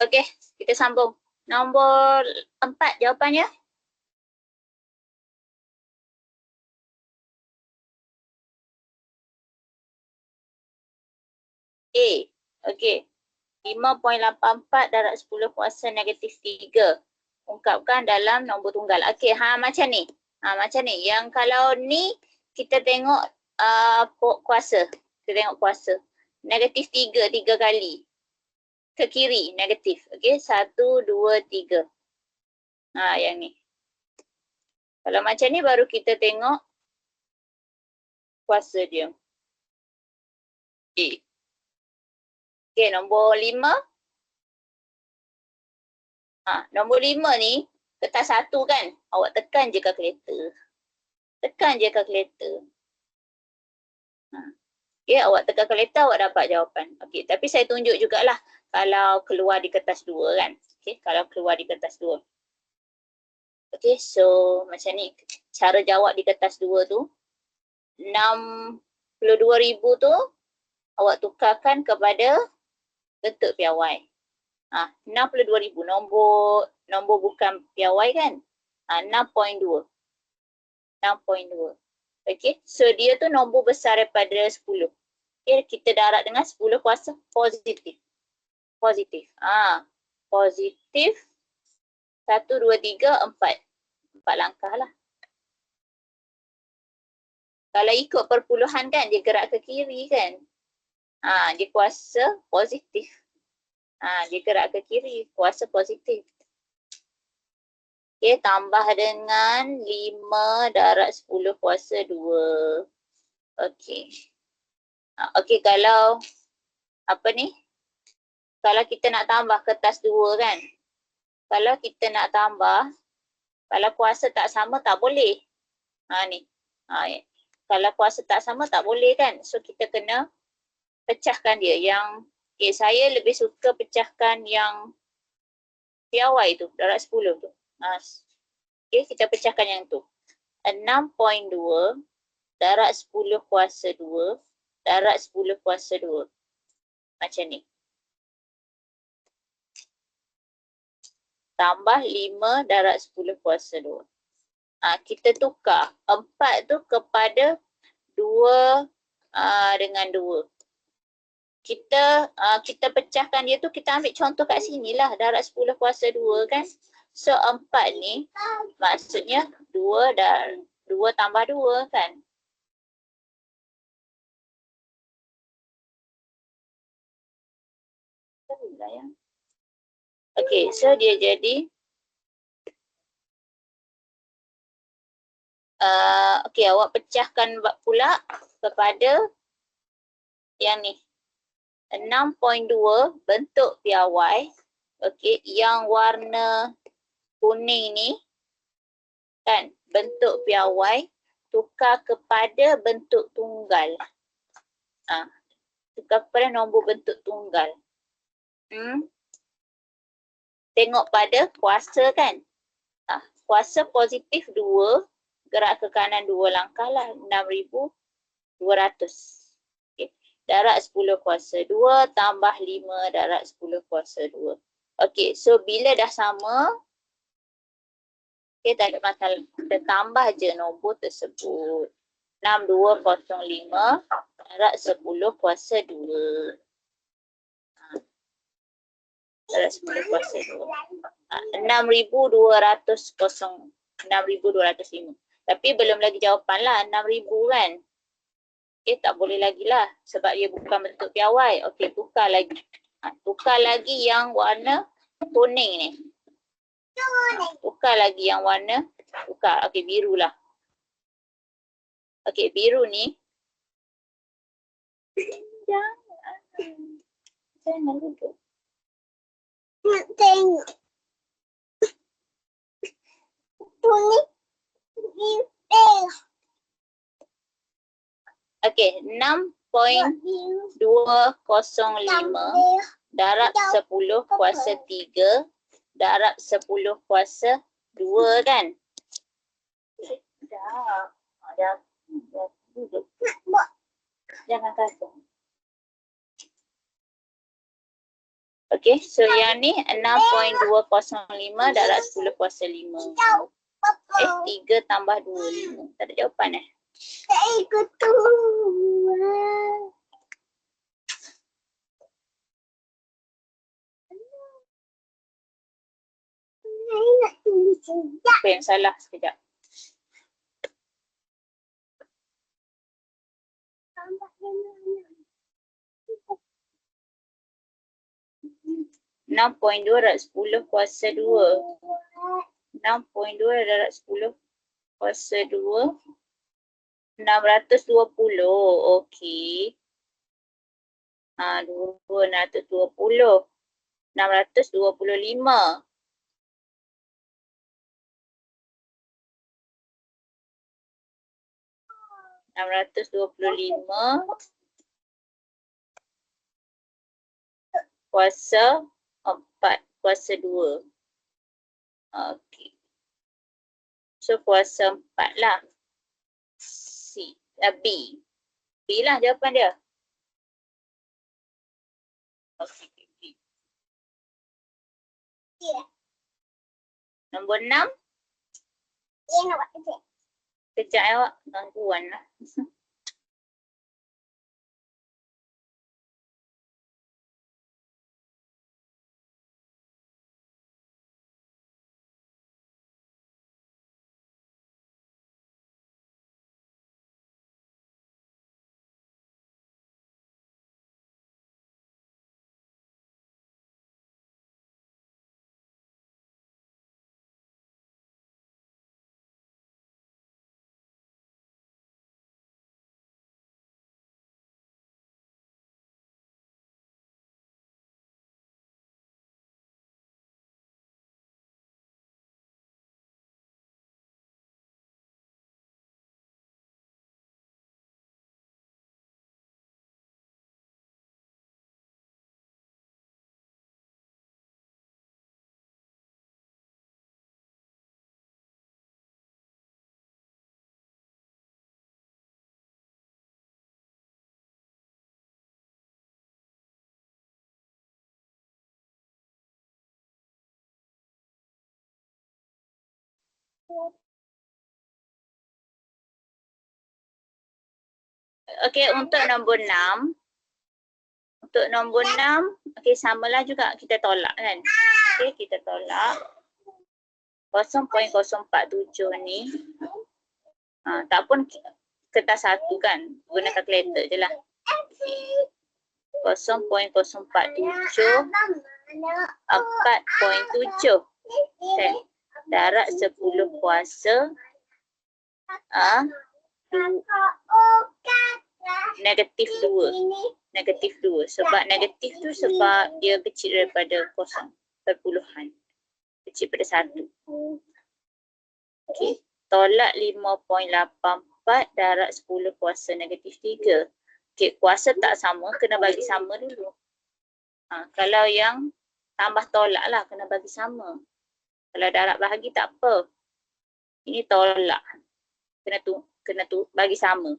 Okey, kita sambung. Nombor 4 jawapannya. A. Okey. 5.84 darab 10 kuasa negatif 3. Ungkapkan dalam nombor tunggal. Okey, macam ni. Macam ni. Yang kalau ni kita tengok kuasa. Kita tengok kuasa. Negatif 3 kali. Ke kiri negatif. Okey, 1, 2, 3. Yang ni. Kalau macam ni baru kita tengok kuasa dia. A. Okey, nombor 5. Nombor 5 ni kertas 1 kan. Awak tekan je kalkulator. Tekan je kalkulator. Okey, awak tekan kalkulator awak dapat jawapan. Okey, tapi saya tunjuk jugalah kalau keluar di kertas 2 kan. Okey, kalau keluar di kertas 2. Okey, so macam ni cara jawab di kertas 2 tu. 62,000 tu awak tukarkan kepada bentuk piawai. 62,000 nombor bukan piawai kan. 6.2. 6.2. Okey, so dia tu nombor besar daripada 10. Okey, kita darab dengan 10 kuasa positif. Positif. Positif 1, 2, 3, 4. 4 langkah lah. Kalau ikut perpuluhan kan dia gerak ke kiri kan. Dia kuasa positif. Dia gerak ke kiri, kuasa positif. Okey, tambah dengan 5 darab 10 kuasa 2. Okey. Okey, kalau apa ni? Kalau kita nak tambah kertas 2 kan. Kalau kita nak tambah, kalau kuasa tak sama tak boleh. Ni. Kalau kuasa tak sama tak boleh kan. So kita kena pecahkan dia. Saya lebih suka pecahkan yang piawai tu, darab 10 tu. Okey, kita pecahkan yang tu. 6.2 darab 10 kuasa 2 darab 10 kuasa 2. Macam ni. Tambah 5 darab 10 kuasa 2. Kita tukar 4 tu kepada 2 dengan 2. Kita pecahkan dia tu, kita ambil contoh kat sini lah, darab 10 kuasa 2 kan. So 4 ni maksudnya 2 tambah 2 kan. Okey, so dia jadi okey, awak pecahkan pula kepada yang ni. 6.2 bentuk piawai. Okey, yang warna kuning ni kan bentuk piawai, tukar kepada bentuk tunggal. Tukar kepada nombor bentuk tunggal. Tengok pada kuasa kan. Kuasa positif 2, gerak ke kanan 2 langkah lah, 6,200. Darab 10 kuasa 2 tambah 5 darab 10 kuasa 2. Okey, so bila dah sama, tak ada masalah. Kita tambah je nombor tersebut. 6205 darab 10 kuasa 2. Darab 10 kuasa 2. 6,205. Tapi belum lagi jawapan lah, 6,000 kan. Tak boleh lagi lah sebab dia bukan bentuk piawai. Okey, tukar lagi. Tukar lagi yang warna kuning ni. Tukar lagi yang warna, okey, biru lah. Okey, biru ni. Jangan duduk. Nak tengok. Okey, 6.205 darab 10 kuasa 3 darab 10 kuasa 2 kan? Dah duduk. Jangan kacau. Okey, so yang ni 6.205 darab 10 kuasa 5. 3 tambah 2, 5. Tak ada jawapan Tak ikut tu. Nak tulis sekejap. Apa yang salah sekejap? Tambah dengan 6.2 darab 10 kuasa 2. 6.2 darab 10 kuasa 2. 620. Okey. 620. 625. 625 kuasa 4 kuasa 2. Okey. So kuasa 4 lah. B. B lah jawapan dia. Okey. B. Ya. Nombor 6. Dia nak buat kerja. Kejap awak. Gangguan lah. Okey, untuk nombor 6. Untuk nombor 6, okey samalah juga kita tolak kan. Okey, kita tolak 0.047 ni. Tak pun kertas satu kan. Guna kalkulator je lah. 0.047 4.7 darab 10 kuasa negatif 2. Negatif 2. Sebab negatif tu sebab dia kecil daripada kosong. Perpuluhan. Kecil pada 1. Okey. Tolak 5.84 darab 10 kuasa negatif 3. Okey, kuasa tak sama, kena bagi sama dulu. Kalau yang tambah tolak lah, kena bagi sama. Kalau darab bahagi tak apa. Ini tolak. Kena bagi sama.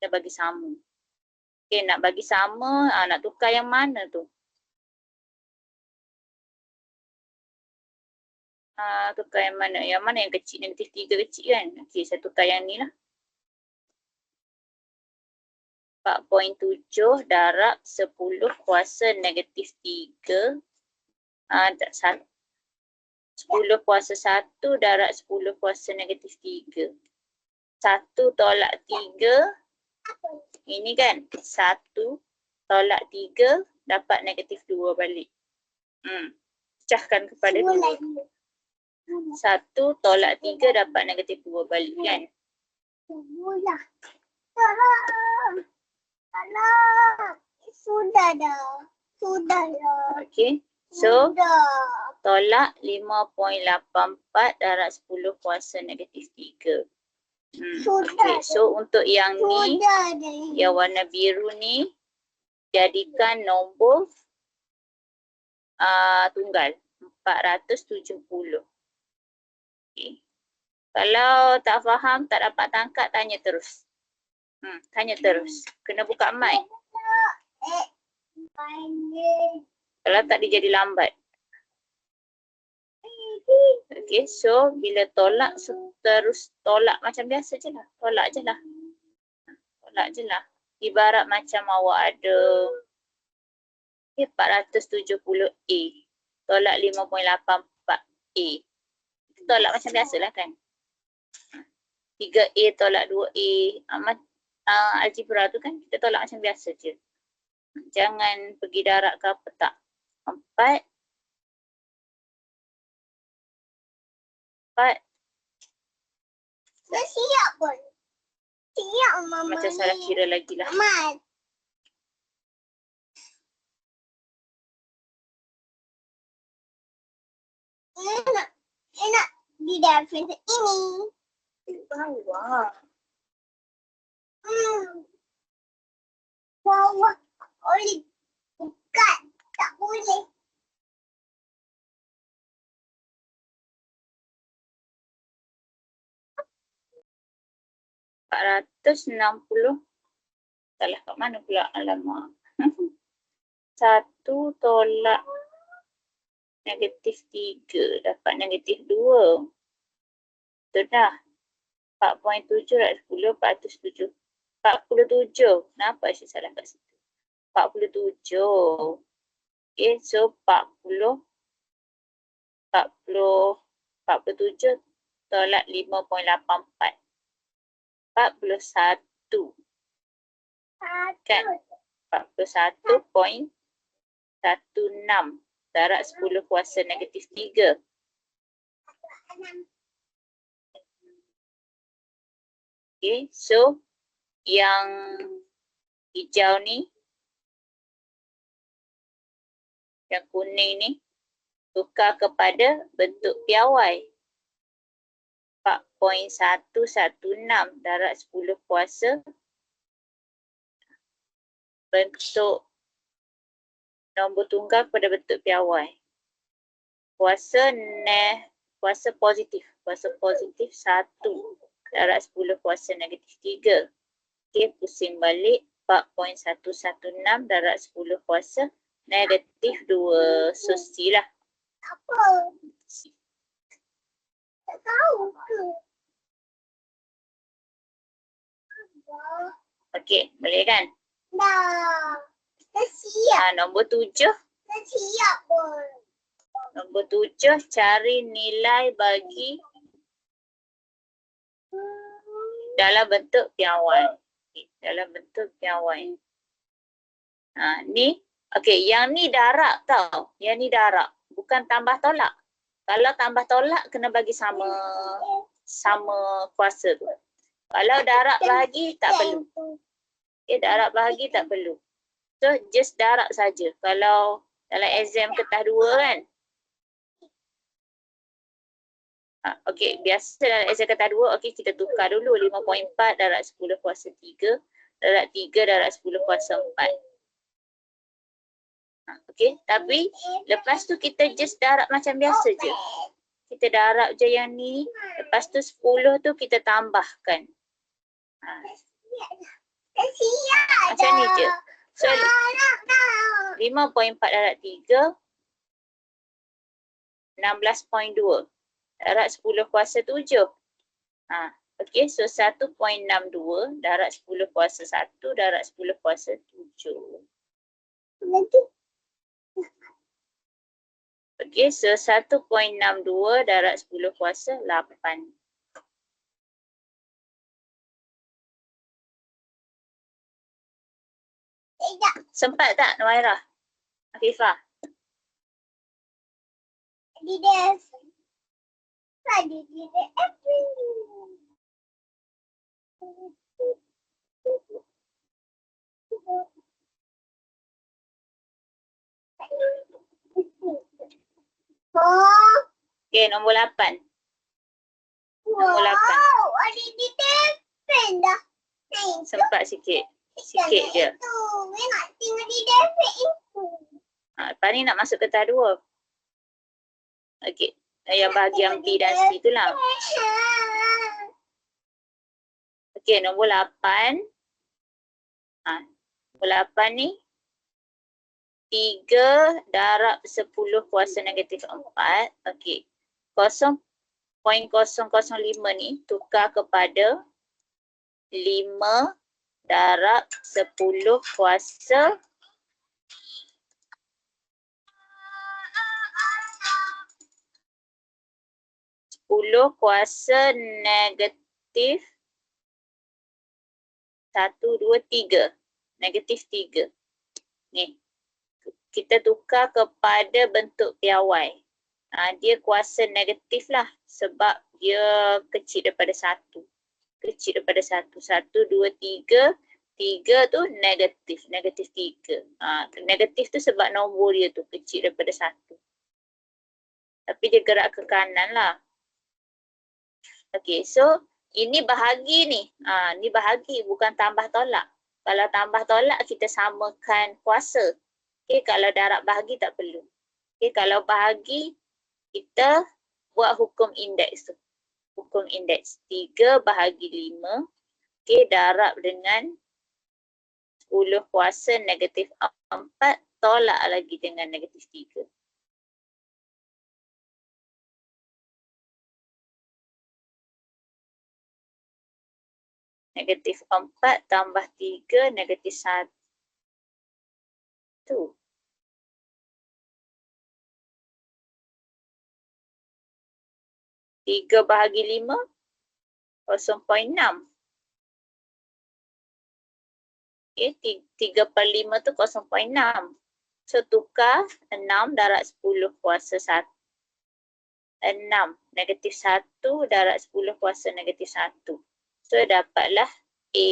Kita bagi sama. Okey, nak bagi sama, nak tukar yang mana tu? Tukar yang mana? Yang mana yang kecil? Negatif 3 kecil kan? Okey, saya tukar yang ni lah. 4.7 darab 10 kuasa negatif 3. 10 kuasa 1 darab 10 kuasa negatif 3. 1 tolak 3. Ini kan 1 tolak 3 dapat negatif 2 balik. Pecahkan kepada 2. 1 tolak 3 dapat negatif 2 balik kan. Sudah dah. Okey. So tolak 5.84 darab 10 kuasa negatif 3. Okay. So untuk yang ni, yang warna biru ni, jadikan nombor tunggal 470. Okay. Kalau tak faham, tak dapat tangkap, tanya terus. Tanya terus. Kena buka mic. Kalau tak dia jadi lambat. Okay, so bila tolak terus tolak macam biasa je lah. Tolak je lah. Tolak je lah. Ibarat macam awak ada 470A. Tolak 5.84A. Tolak macam biasa lah kan. 3A tolak 2A. Algebra tu kan kita tolak macam biasa je. Jangan pergi darab ke apa tak. 4. Dah siap pun. Siap mama Macam ni. salah kira lagi lah. Mama. Enak di Delfin ini. Bawah. Bawah. Boleh. Bukan. Tak boleh. $460. Salah kat mana pula? Alamak. 1 tolak -3 dapat -2. Betul dah. 4.7 darab 10, 407. 47. Kenapa Aisyah salah kat situ? 47. Okay, so 47 tolak 5.84. 41. Kan? 41.16 darab 10 kuasa -3. Okay, so yang hijau ni, yang kuning ni, tukar kepada bentuk piawai. 4.116 darab 10 kuasa bentuk nombor tunggal pada bentuk piawai. Kuasa positif. Kuasa positif 1 darab 10 kuasa -3. Okey, pusing balik. 4.116 darab 10 kuasa -2. So, C lah. Apa? Tak tahu ke? Okey, boleh kan? Dah. Dah siap. Nombor 7. Dah siap pun. Nombor 7, cari nilai bagi dalam bentuk piawai. Dalam bentuk piawai. Ni, okey, yang ni darab tau. Yang ni darab. Bukan tambah tolak. Kalau tambah tolak, kena bagi sama kuasa tu. Kalau darab bahagi, tak perlu. Okay, darab bahagi tak perlu. So, just darab saja. Kalau dalam exam kertas 2 kan. Okey, biasa dalam exam kertas 2, okey, kita tukar dulu 5.4 darab 10 kuasa 3 darab 3 darab 10 kuasa 4. Okey, tapi lepas tu kita just darab macam biasa je. Kita darab je yang ni. Lepas tu 10 tu kita tambahkan. Macam ni je. So, 5.4 darab 3, 16.2. Darab 10 kuasa 7. Okey, so 1.62 darab 10 kuasa 1 darab 10 kuasa 7. Okey, so 1.62 darab 10 kuasa 8. Sempat tak, Nuairah? Afifah? Di Delfin. Tadi di Delfin. Okey, nombor 8. Nombor 8. Wow, ada di Delfin dah. Sempat sikit. Sikit je. Saya nak tengok di Delfin itu. Lepas ni nak masuk kertas 2. Okey. Yang bahagian B dan C tu lah. Okey, nombor 8. Nombor 8 ni 3 darab 10 kuasa negatif 4. Okey. 0.005 ni tukar kepada 5 darab 10 kuasa 10 kuasa negatif 1, 2, 3. Negatif 3. Ni. Kita tukar kepada bentuk piawai. Dia kuasa negatif lah sebab dia kecil daripada 1. Kecil daripada 1. 1, 2, 3. 3 tu negatif. Negatif 3. Negatif tu sebab nombor dia tu kecil daripada 1. Tapi dia gerak ke kanan lah. Okey, so ini bahagi ni. Ni bahagi bukan tambah tolak. Kalau tambah tolak kita samakan kuasa. Okey, kalau darab bahagi tak perlu. Okey, kalau bahagi kita buat hukum indeks tu. Hukum indeks 3 bahagi 5. Okey, darab dengan 10 kuasa negatif 4 tolak lagi dengan negatif 3. Negatif 4 tambah 3 negatif 1. 3 bahagi 5, 0.6. Okay, 3 per 5 tu 0.6. So, tukar 6 darab 10 kuasa 1. 6 negatif 1 darab 10 kuasa negatif 1. So, dapatlah A.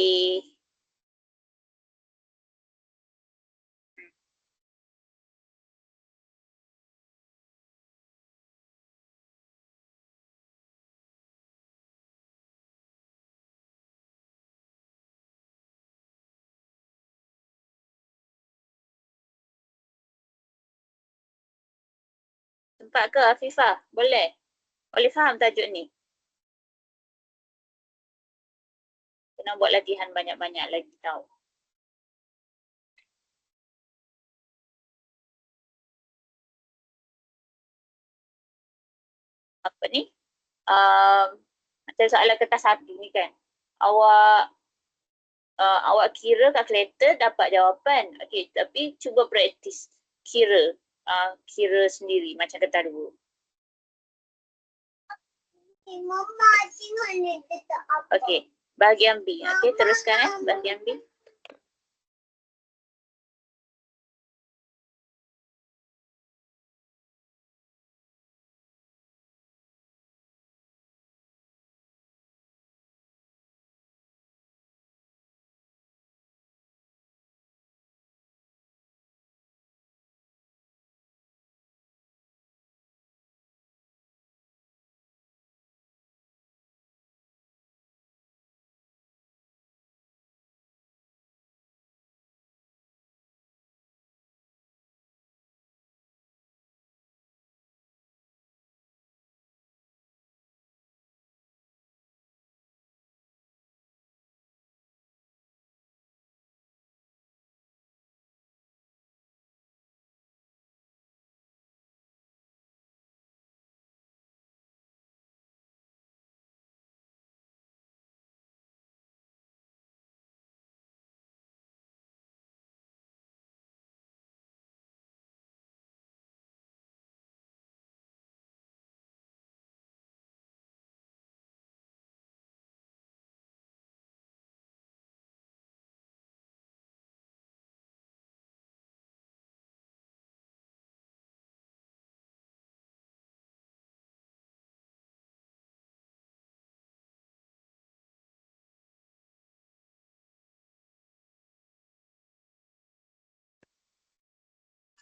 Sempat ke Afifah? Boleh? Boleh faham tajuk ni? Kena buat latihan banyak-banyak lagi tau. Apa ni? Macam soalan kertas 1 ni kan. Awak kira kalkulator dapat jawapan. Okey, tapi cuba praktis kira. Kira sendiri macam kertas 2. Mama, tengok ni dekat apa. Okey, bahagian B. Okey, teruskan bahagian B.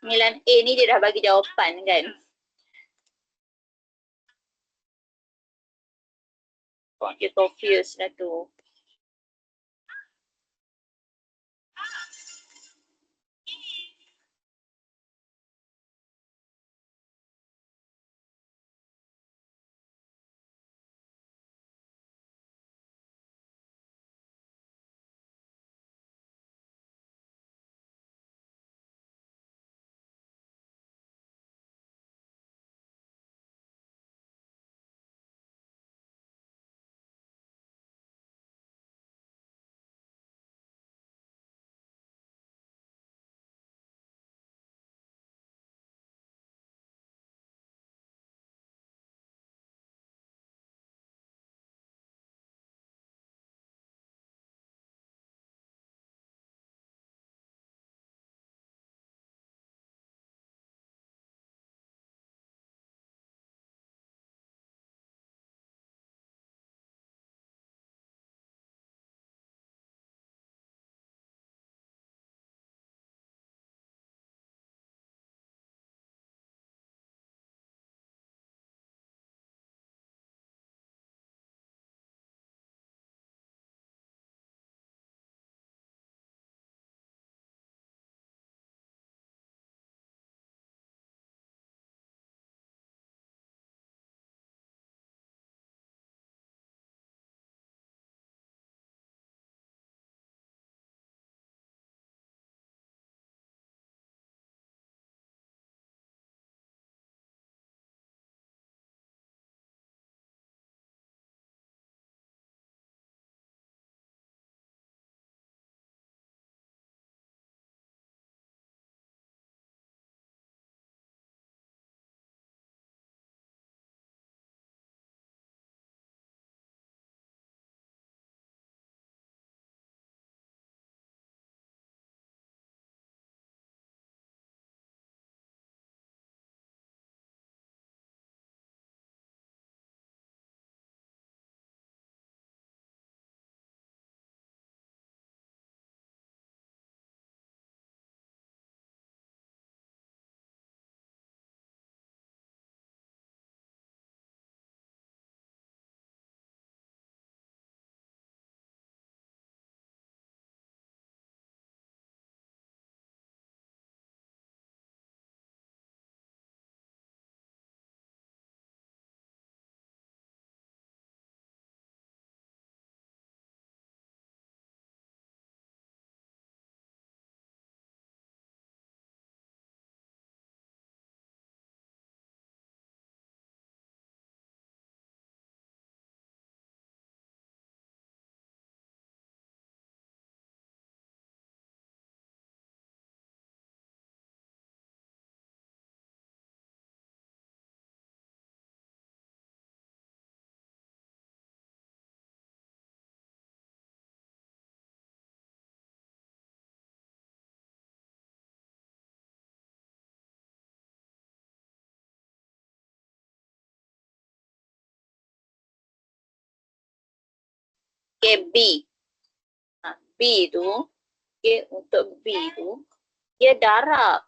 Nilai A ni dia dah bagi jawapan kan. Kok dia confused dah tu. Okay, B. B tu, okay, untuk B tu, dia darab.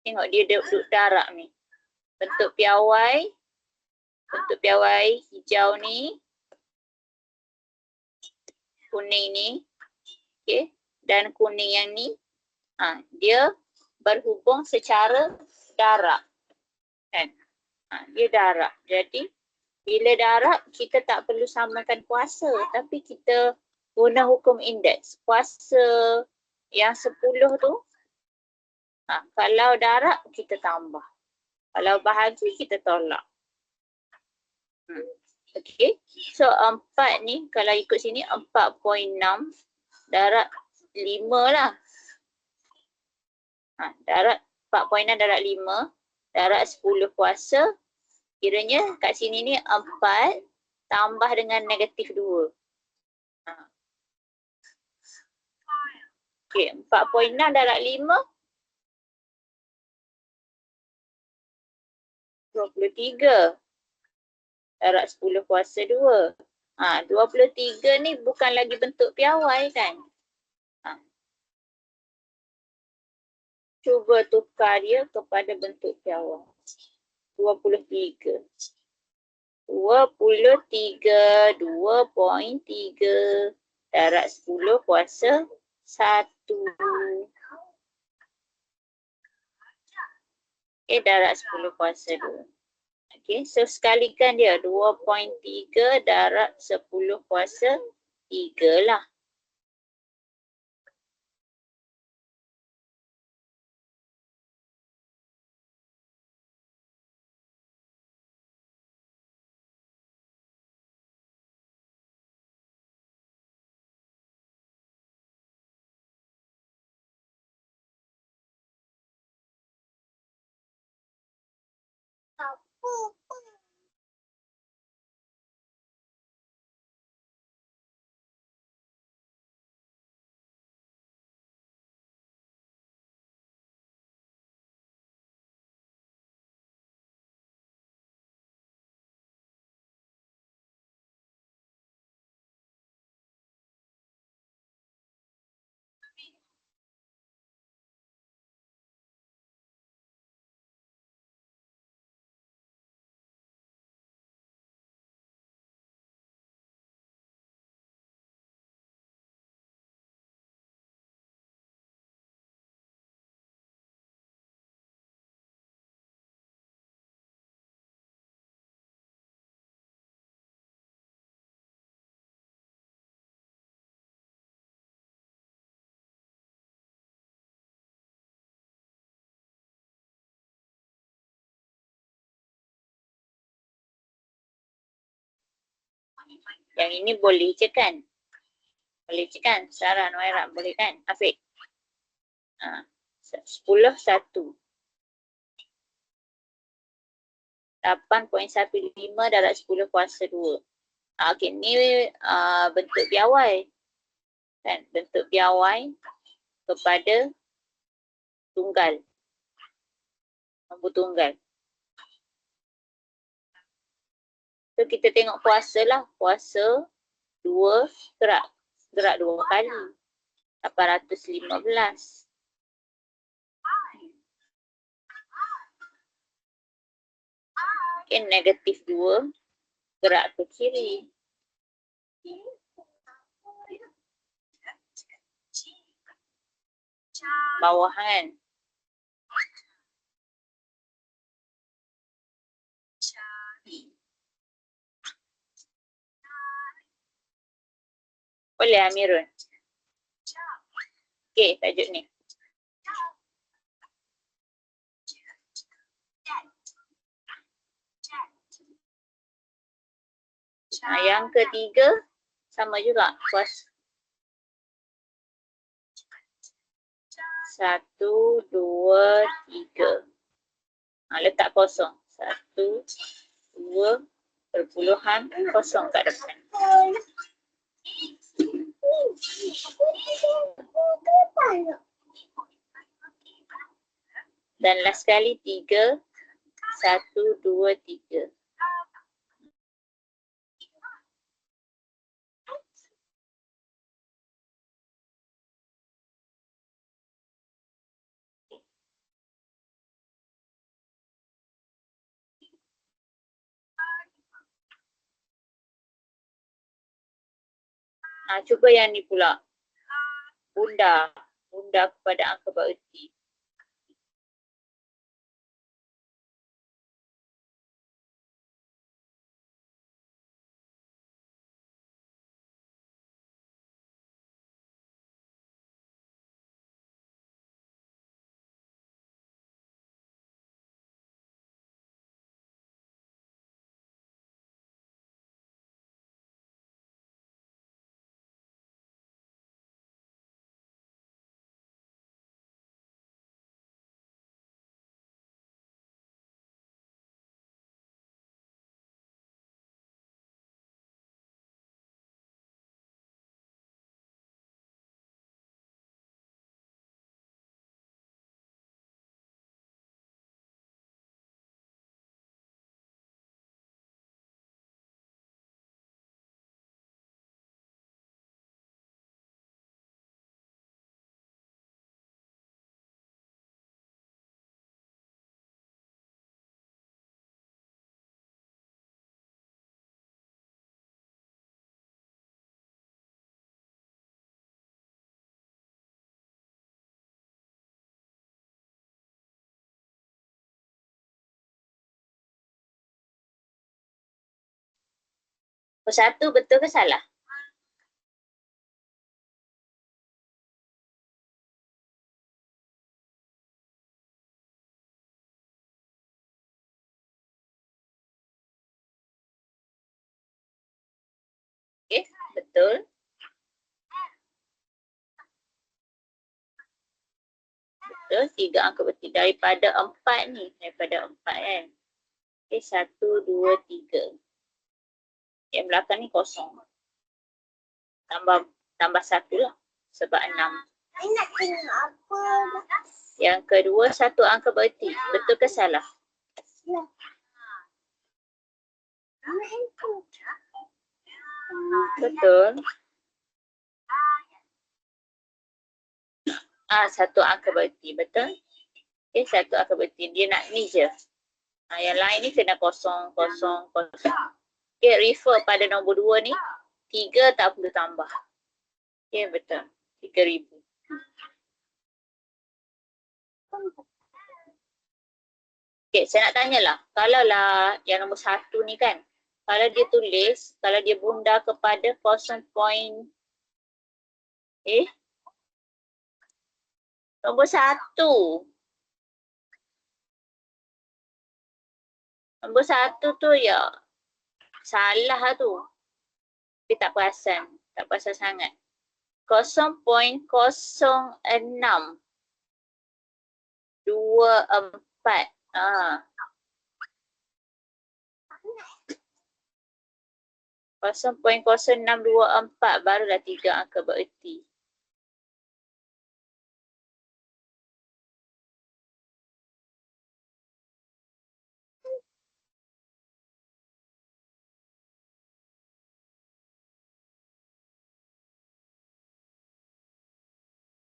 Tengok dia duduk darab ni. Bentuk piawai hijau ni, kuning ni, okay, dan kuning yang ni, dia berhubung secara darab, kan? Dia darab. Jadi bila darab kita tak perlu samakan kuasa, tapi kita guna hukum indeks. Kuasa yang 10 tu, kalau darab kita tambah. Kalau bahagi kita tolak. Okay. So 4 ni kalau ikut sini 4.6 darab 5 lah. Darab 4.6 darab 5 darab 10 kuasa. Kiranya kat sini ni 4 tambah dengan negatif 2. Okay, 4.6 darab 5. 23. Darab 10 kuasa 2. 23 ni bukan lagi bentuk piawai kan? Cuba tukar dia kepada bentuk piawai. 23. 2.3 darab 10 kuasa 1. Okay, darab 10 kuasa 2. Okay, so sekalikan dia 2.3 darab 10 kuasa 3 lah. Yang ini boleh je kan? Boleh je kan? Sarah, Noira, boleh kan? Afiq? 10, 1. 8.15 darab 10 kuasa 2. Okey, ni bentuk piawai. Kan? Bentuk piawai kepada tunggal. Nombor tunggal. So kita tengok kuasa lah. Kuasa 2 gerak 2 kali. 815. Okay, negatif 2 gerak ke kiri. Bawah kan? Boleh Amirun? Okay, tajuk ni. Yang ketiga sama juga. Kuasa 1, 2, 3. Letak kosong. 1, 2, perpuluhan kosong kat depan. Dan last kali 3, 1, 2, 3. Cuba yang ni pula. Bunda. Bunda kepada angka bererti. Satu betul ke salah? Okey, betul. Betul, 3 angka berarti daripada 4 ni. Daripada 4 kan. Okey, 1, 2, 3. Yang belakang ni kosong. Tambah 1 lah. Sebab 6. Saya nak tengok apa. Yang kedua, 1 angka bererti. Betul ke salah? Betul. 1 angka bererti. Betul? Okey, 1 angka bererti. Dia nak ni je. Yang lain ni kena kosong, kosong, kosong. Okey, refer pada nombor 2 ni. 3 tak perlu tambah. Okey, betul. 3,000. Okey, saya nak tanyalah. Kalau lah yang nombor 1 ni kan. Kalau dia tulis, kalau dia bunda kepada 0. Nombor 1. Nombor 1 tu ya salah lah tu. Tapi tak perasan. Tak perasan sangat. 0.06 24. 0.0624 barulah 3 angka bererti.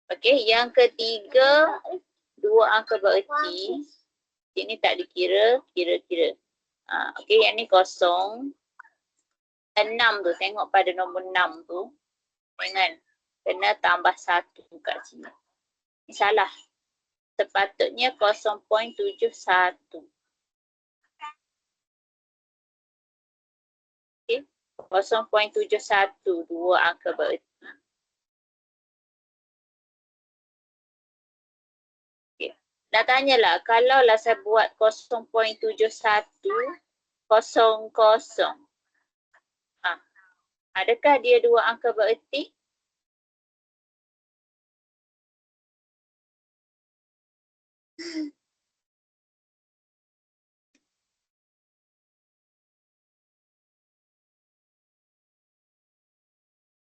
Okey, yang ketiga 2 angka bererti. Sini tak dikira, kira-kira. Okey, yang ni 0. 6 tu, tengok pada nombor 6 tu. Jangan kena tambah 1 kat sini. Ni salah. Sepatutnya 0.71. Okey, 0.71, 2 angka bererti. Okey, nak tanyalah, kalau lah saya buat 0.71, 00. Adakah dia 2 angka bererti?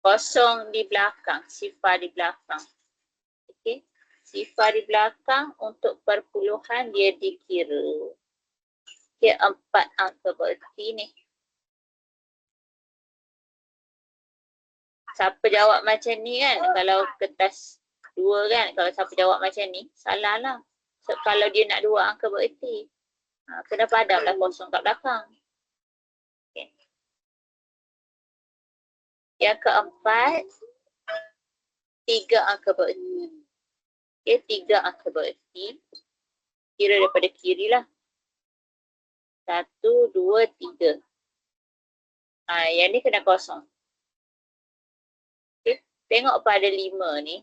Kosong di belakang, sifar di belakang. Okey, sifar di belakang untuk perpuluhan dia dikira. Okey, 4 angka bererti ni. Siapa jawab macam ni kan, kalau kertas 2 kan, kalau siapa jawab macam ni, salah lah. So, kalau dia nak 2 angka bererti, kena padamlah kosong kat belakang. Okay. Yang keempat, 3 angka bererti. Okay, 3 angka bererti. Kira daripada kiri lah. 1, 2, 3. Yang ni kena kosong. Okay, tengok pada 5 ni.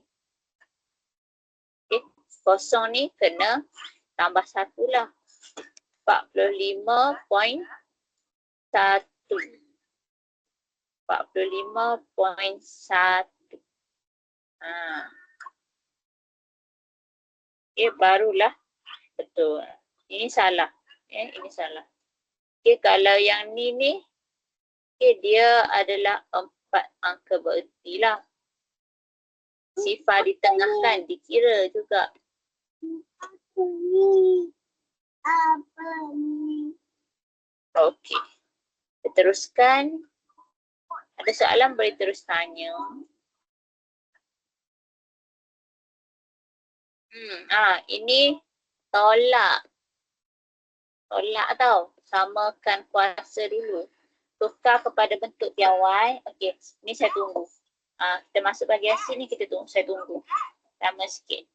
Okay, kosong ni kena tambah 1 lah. 45.1. 45.1. Okay, barulah betul. Ini salah. Ini salah. Okay, kalau yang ni, okay, dia adalah 4 angka bererti lah. Sifar di tengah kan dikira juga. Apa ni? Apa ni? Okey. Kita teruskan. Ada soalan boleh terus tanya. Ini tolak. Tolak tau. Samakan kuasa dulu. Tukar kepada bentuk piawai. Okey, ni saya tunggu. Kita masuk bahagian sini, kita tunggu. Saya tunggu. Lama sikit.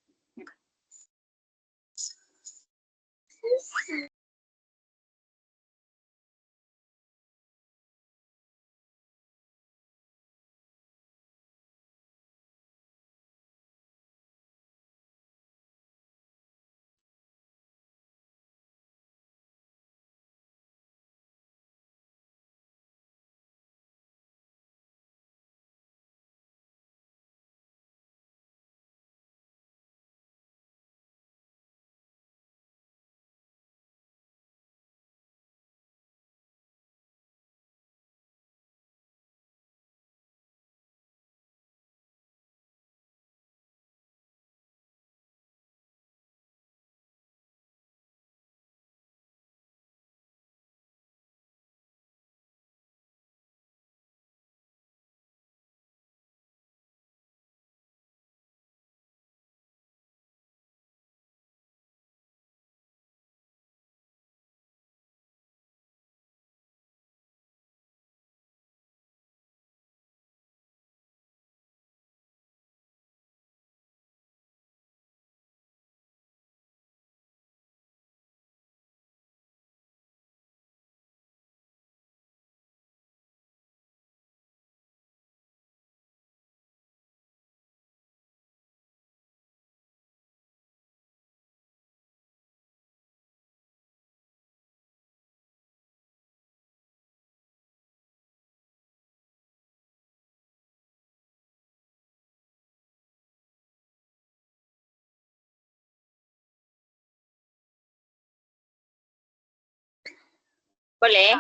Boleh?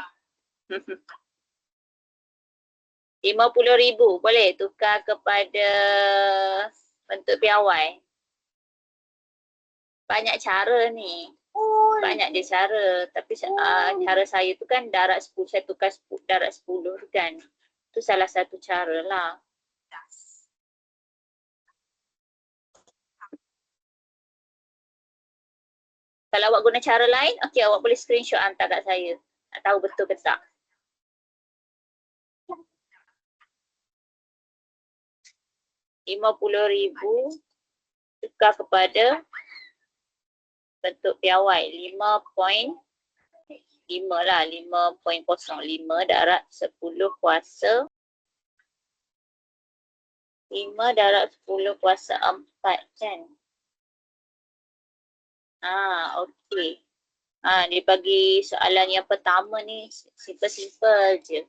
50,000 boleh tukar kepada bentuk piawai. Banyak cara ni. Banyak dia cara. Tapi cara saya tu kan darab 10. Saya tukar darab 10 kan. Tu salah satu cara lah. Kalau awak guna cara lain, okey, awak boleh screenshot hantar kat saya. Nak tahu betul ke tak. RM50,000 tukar kepada bentuk piawai. 5.5 lah. 5.05 darab 10 kuasa 5 darab 10 kuasa 4 kan. Okey. Dia bagi soalan yang pertama ni simple-simple je.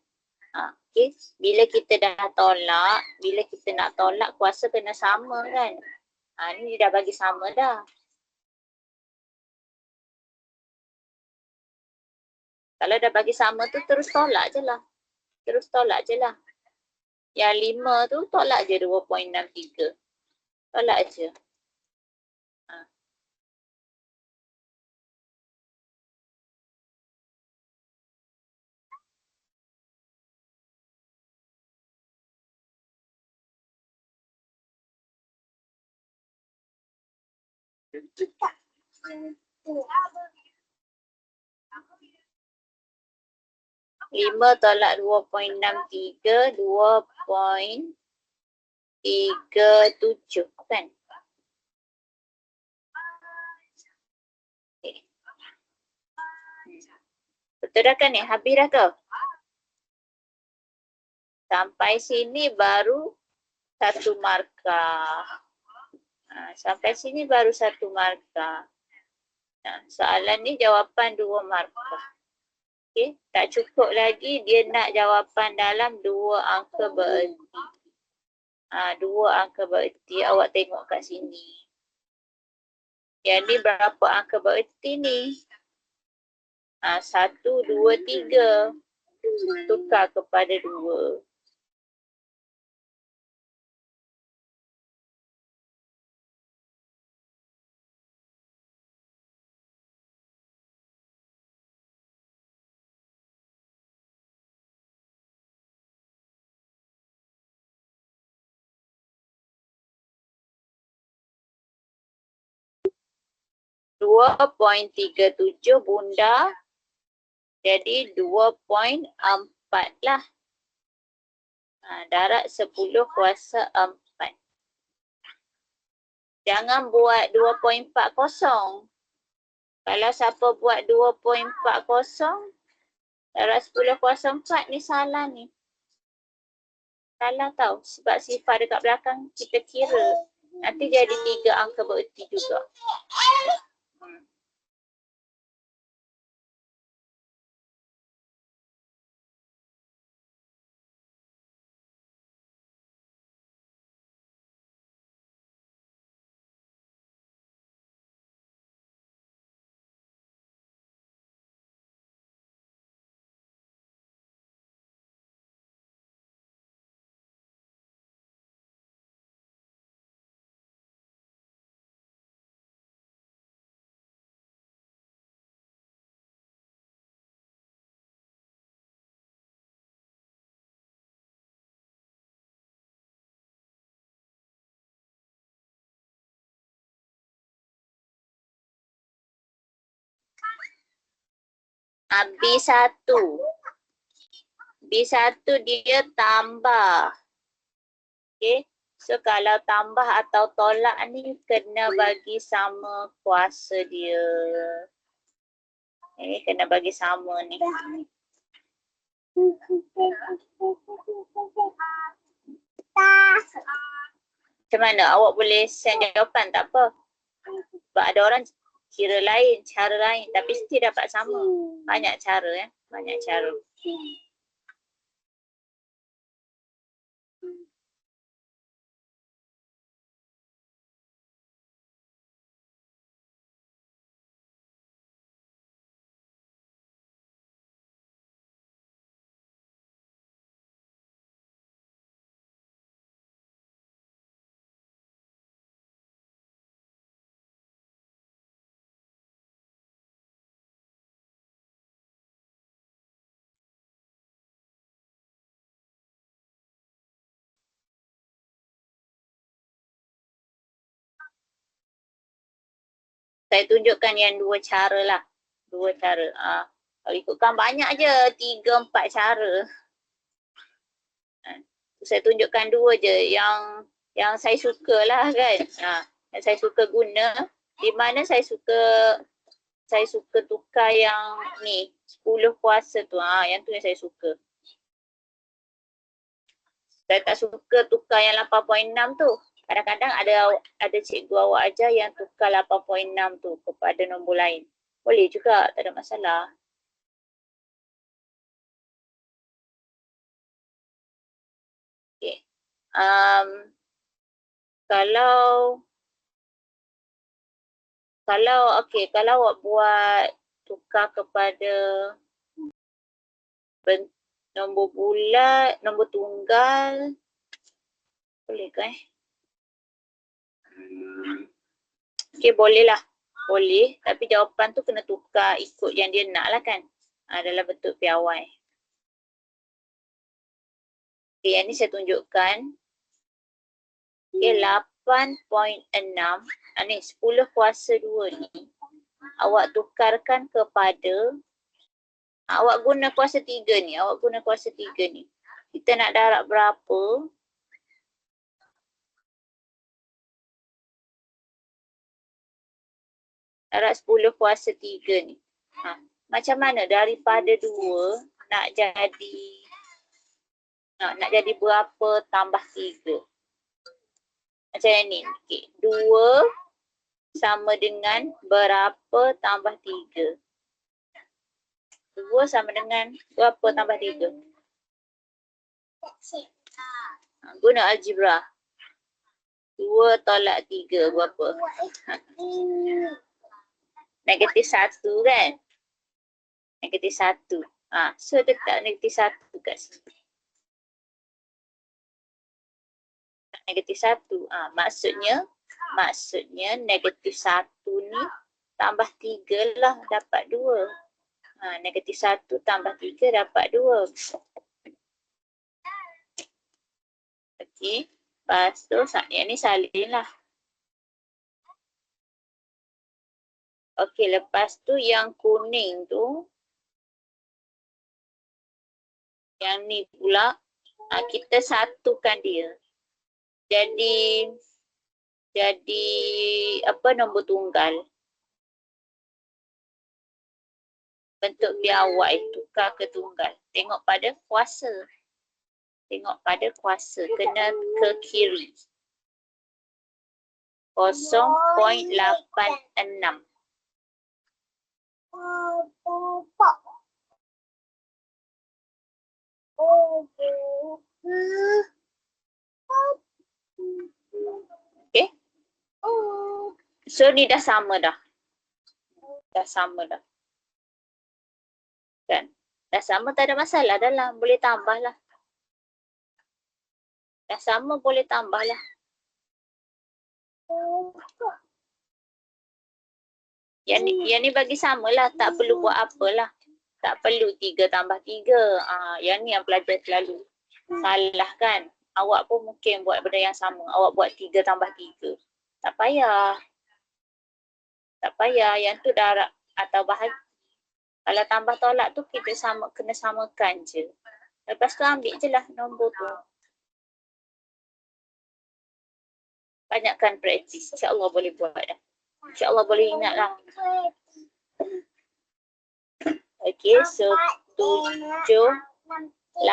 Okey. Bila kita dah tolak, bila kita nak tolak kuasa kena sama kan. Ni dia dah bagi sama dah. Kalau dah bagi sama tu terus tolak je lah. Terus tolak je lah. Yang 5 tu tolak je 2.63. Tolak je. 5 tolak 2.63, 2.37 kan? Okay. Betul dah kan ni? Habis dah ke? Sampai sini baru 1 markah. Sampai sini baru 1 markah. Soalan ni jawapan 2 markah. Okay. Tak cukup lagi dia nak jawapan dalam 2 angka bererti. 2 angka bererti. Awak tengok kat sini. Yang ni berapa angka bererti ni? 1, 2, 3. Tukar kepada 2. .37 bunda jadi 2.4 lah. Darat 10 kuasa 4. Jangan buat 2.40. Kalau siapa buat 2.40, darat 10 kuasa 4 ni salah ni. Salah tau. Sebab sifar dekat belakang kita kira. Nanti jadi 3 angka bererti juga. B1. B1 dia tambah. Okay. So kalau tambah atau tolak ni kena bagi sama kuasa dia. Kena bagi sama ni. Macam mana? Awak boleh send jawapan tak apa. Sebab ada orang kira lain, cara lain. Tapi still dapat sama. Banyak cara ya. Banyak cara. Saya tunjukkan yang 2 cara lah. 2 cara. Kalau ikutkan banyak je. 3, 4 cara. Saya tunjukkan 2 je. Yang saya suka lah kan. Yang saya suka guna. Di mana saya suka tukar yang ni. 10 kuasa tu. Yang tu yang saya suka. Saya tak suka tukar yang 8.6 tu. Kadang-kadang ada cikgu awak ajar yang tukar 8.6 tu kepada nombor lain. Boleh juga, tak ada masalah. Okay. Kalau awak buat tukar kepada nombor bulat, nombor tunggal, boleh ke Okay, boleh lah. Boleh, tapi jawapan tu kena tukar ikut yang dia nak lah kan. Dalam bentuk piawai. Okay, yang ni saya tunjukkan. Okay, 8.6. Ni 10 kuasa 2 ni. Awak tukarkan kepada Awak guna kuasa 3 ni. Awak guna kuasa 3 ni. Kita nak darab berapa? Darab 10 kuasa 3 ni. Macam mana daripada 2 nak jadi berapa tambah 3? Macam ni. Okay. 2 sama dengan berapa tambah 3? 2 sama dengan berapa tambah 3? Guna algebra. 2 tolak 3 berapa? Negatif 1 kan? Negatif 1. So letak negatif 1 kat sini. Negatif 1. Maksudnya negatif 1 ni tambah 3 lah dapat 2. Negatif 1 tambah 3 dapat 2. Okey. Lepas tu yang ni salin lah. Okey, lepas tu yang kuning tu. Yang ni pula. Kita satukan dia. Jadi apa nombor tunggal. Bentuk piawai tukar ke tunggal. Tengok pada kuasa. Kena ke kiri. 0.86. Okay. So ni dah sama dah. Kan? Dah sama tak ada masalah dah lah. Boleh tambah lah. Dah sama boleh tambah lah. Yang ni bagi sama lah. Tak perlu buat apalah. Tak perlu 3 tambah 3. Yang ni yang pelajar selalu salah kan. Awak pun mungkin buat benda yang sama. Awak buat 3 tambah 3. Tak payah. Yang tu darab atau bahagi. Kalau tambah tolak tu kita kena samakan je. Lepas tu ambil je lah nombor tu. Banyakkan praktis. InsyaAllah boleh buat dah. InsyaAllah boleh ingat lah. Okay, so 78.06.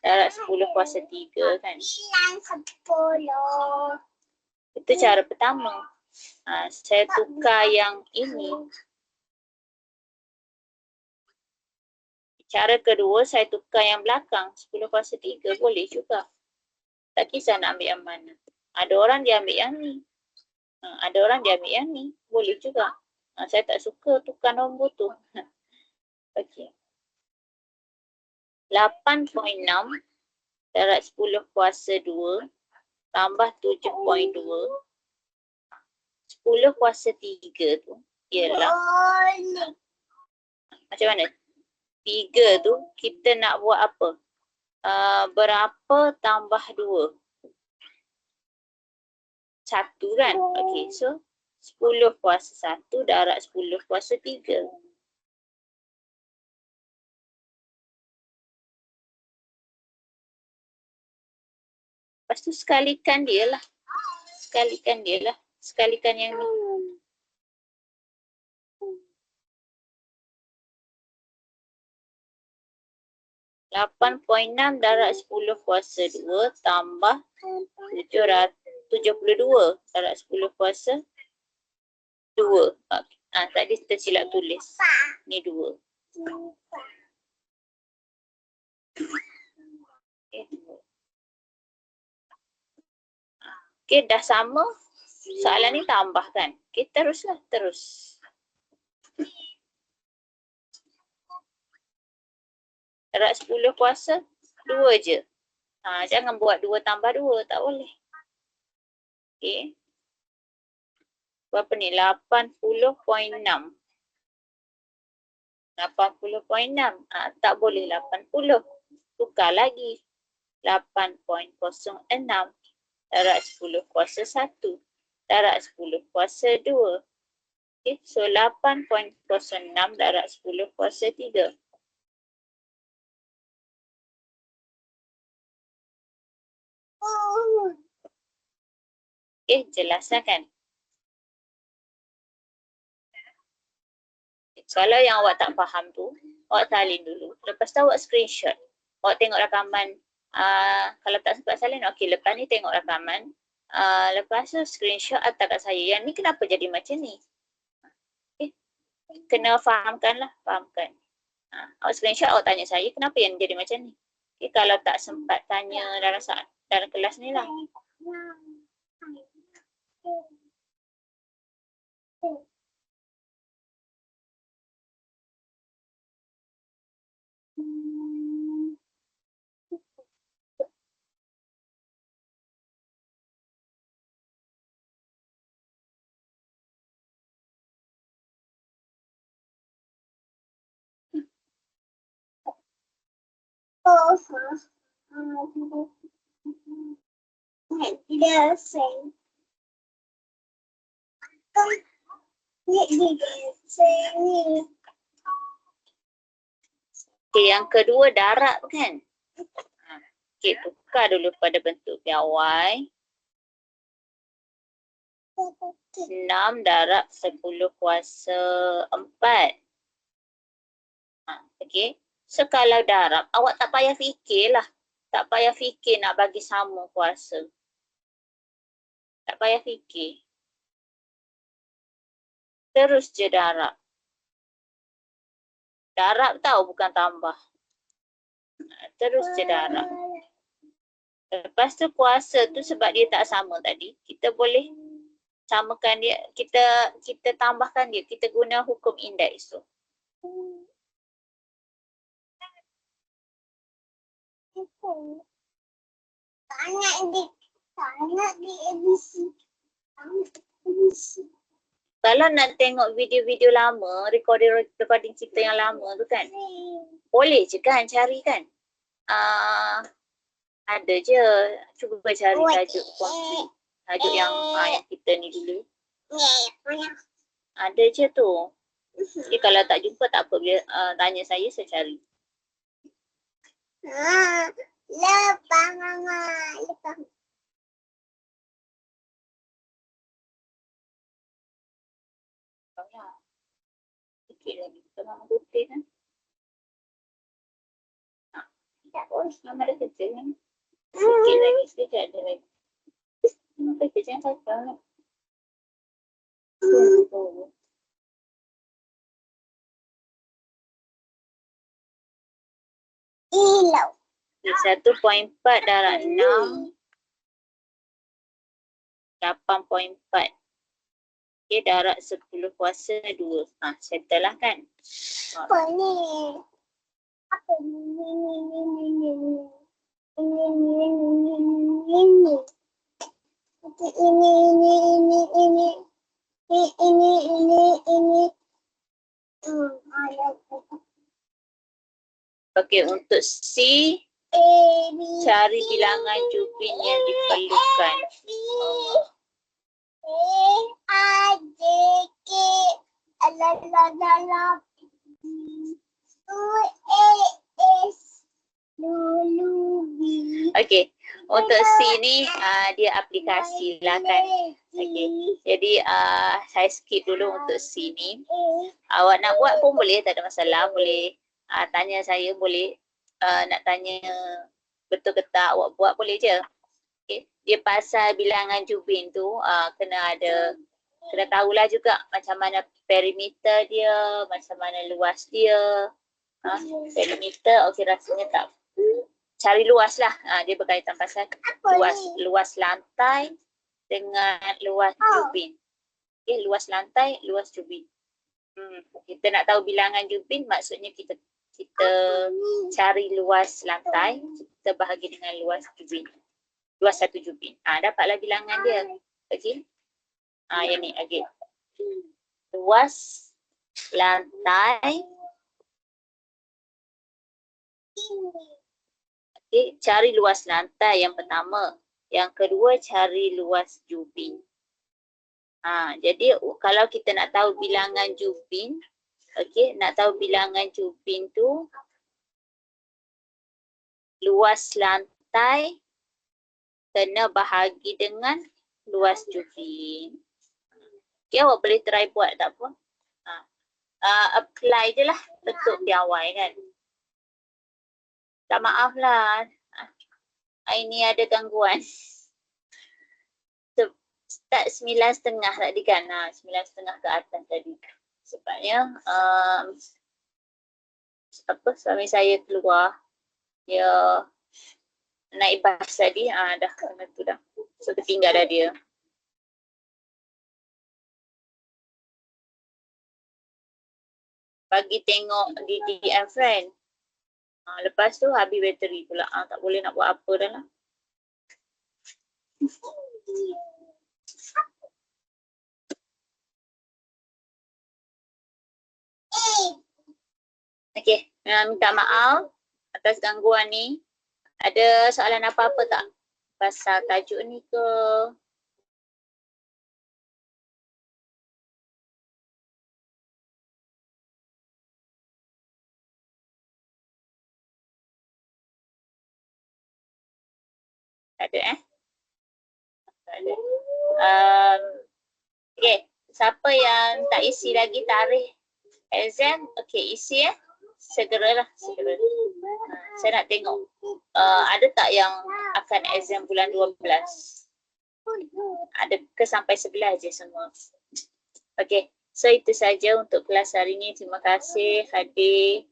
Darab 10 kuasa 3 kan. 10. Itu cara pertama. Saya tukar yang ini. Cara kedua, saya tukar yang belakang. 10 kuasa 3 boleh juga. Tak kisah nak ambil yang mana. Ada orang dia ambil yang ni. Ada orang dia ambil yang ni. Boleh juga. Saya tak suka tukar nombor tu. Okey. 8.6 darab 10 kuasa 2 tambah 7.2. 10 kuasa 3 tu ialah macam mana? 3 tu kita nak buat apa? Berapa tambah 2? 1 kan? Okey, so 10 kuasa 1 darab 10 kuasa 3. Lepas tu sekalikan dia lah. Sekalikan yang ni. .6 darab 10 kuasa 2 tambah 772 darab 10 kuasa 2. Tadi kita silap tulis. Ni 2. Okay, dah sama. Soalan ni tambah kan. Okay, teruslah. Darab 10 kuasa 2 je. Jangan buat 2 tambah 2. Tak boleh. Okay. Berapa ni? 80.6. 80.6. Tak boleh 80. Tukar lagi. 8.06 darab 10 kuasa 1 darab 10 kuasa 2 Okay, so 8.06 darab 10 kuasa 3. Okay, jelas lah kan? Kalau yang awak tak faham tu, awak salin dulu. Lepas tu awak screenshot. Awak tengok rakaman. Kalau tak sempat salin, okey, lepas ni tengok rakaman. Lepas tu screenshot hantar kat saya. Yang ni kenapa jadi macam ni? Okay. Kena fahamkan lah, fahamkan. Awak screenshot, awak tanya saya, kenapa yang jadi macam ni? Okay, kalau tak sempat tanya dalam kelas ni lah. Okay, yang kedua darab kan? Okay, tukar dulu pada bentuk piawai. 6 darab 10 kuasa 4. Okay. So kalau darab, awak tak payah fikirlah. Tak payah fikir nak bagi sama kuasa. Tak payah fikir. Terus je darab. Darab tahu bukan tambah. Terus je darab. Lepas tu kuasa tu sebab dia tak sama tadi, kita boleh samakan dia, kita tambahkan dia, kita guna hukum indeks tu. Kalau nak tengok video-video lama, recording kita yang lama tu kan, boleh je kan cari kan. Ada je, cuba cari tajuk kongsi. Tajuk yang kita ni dulu. Ada je tu. Jadi kalau tak jumpa tak apa, bila tanya saya cari. Lepas mama, lepas. Sikit lagi, kita mama putih kan. Tak pun, mama dah kerja kan. Sikit lagi, sekejap ada lagi. Mama kerja yang kakak. Ilau. 1.4 darab 6. 8.4. Okay, darab 10 kuasa 2. Settle lah kan. Apa ni? Apa ni? Okey, untuk C, cari bilangan jubin yang diperlukan. Okey, untuk C ni dia aplikasi lah kan. Okey, jadi saya skip dulu untuk C ni. Awak nak buat pun boleh, tak ada masalah. Boleh tanya saya, boleh nak tanya betul ke tak awak buat, boleh je. Okay. Dia pasal bilangan jubin tu kena tahulah juga macam mana perimeter dia, macam mana luas dia. Perimeter okey rasanya tak. Cari luas lah. Dia berkaitan pasal luas lantai dengan luas jubin. Okay, luas lantai, luas jubin. Kita nak tahu bilangan jubin, maksudnya kita cari luas lantai, kita bahagi dengan luas jubin. Luas satu jubin. Dapatlah bilangan dia. Okey. Yang ni okey. Luas lantai. Okey, cari luas lantai yang pertama. Yang kedua cari luas jubin. Jadi kalau kita nak tahu bilangan Jupin, okey, nak tahu bilangan Jupin tu luas lantai kena bahagi dengan luas Jupin. Okey, awak boleh try buat, tak apa. Apply je lah bentuk piawai kan. Tak maaf lah. Hari ni ada gangguan. Start 9.30 tadi kan. 9.30 ke atas tadi. Sebabnya suami saya keluar. Dia naik bas tadi. Dah kena tu dah. So tertinggal dah dia. Bagi tengok di DM friend. Lepas tu habis bateri pula. Tak boleh nak buat apa dah lah. Okey, minta maaf atas gangguan ni. Ada soalan apa-apa tak pasal tajuk ni ke? Tak ada Tak ada. Okey, siapa yang tak isi lagi tarikh exam? Okey, isi segeralah, segera. Saya nak tengok ada tak yang akan exam bulan 12? Ada ke sampai 11 je semua? Okey, so itu saja untuk kelas hari ini. Terima kasih hadir.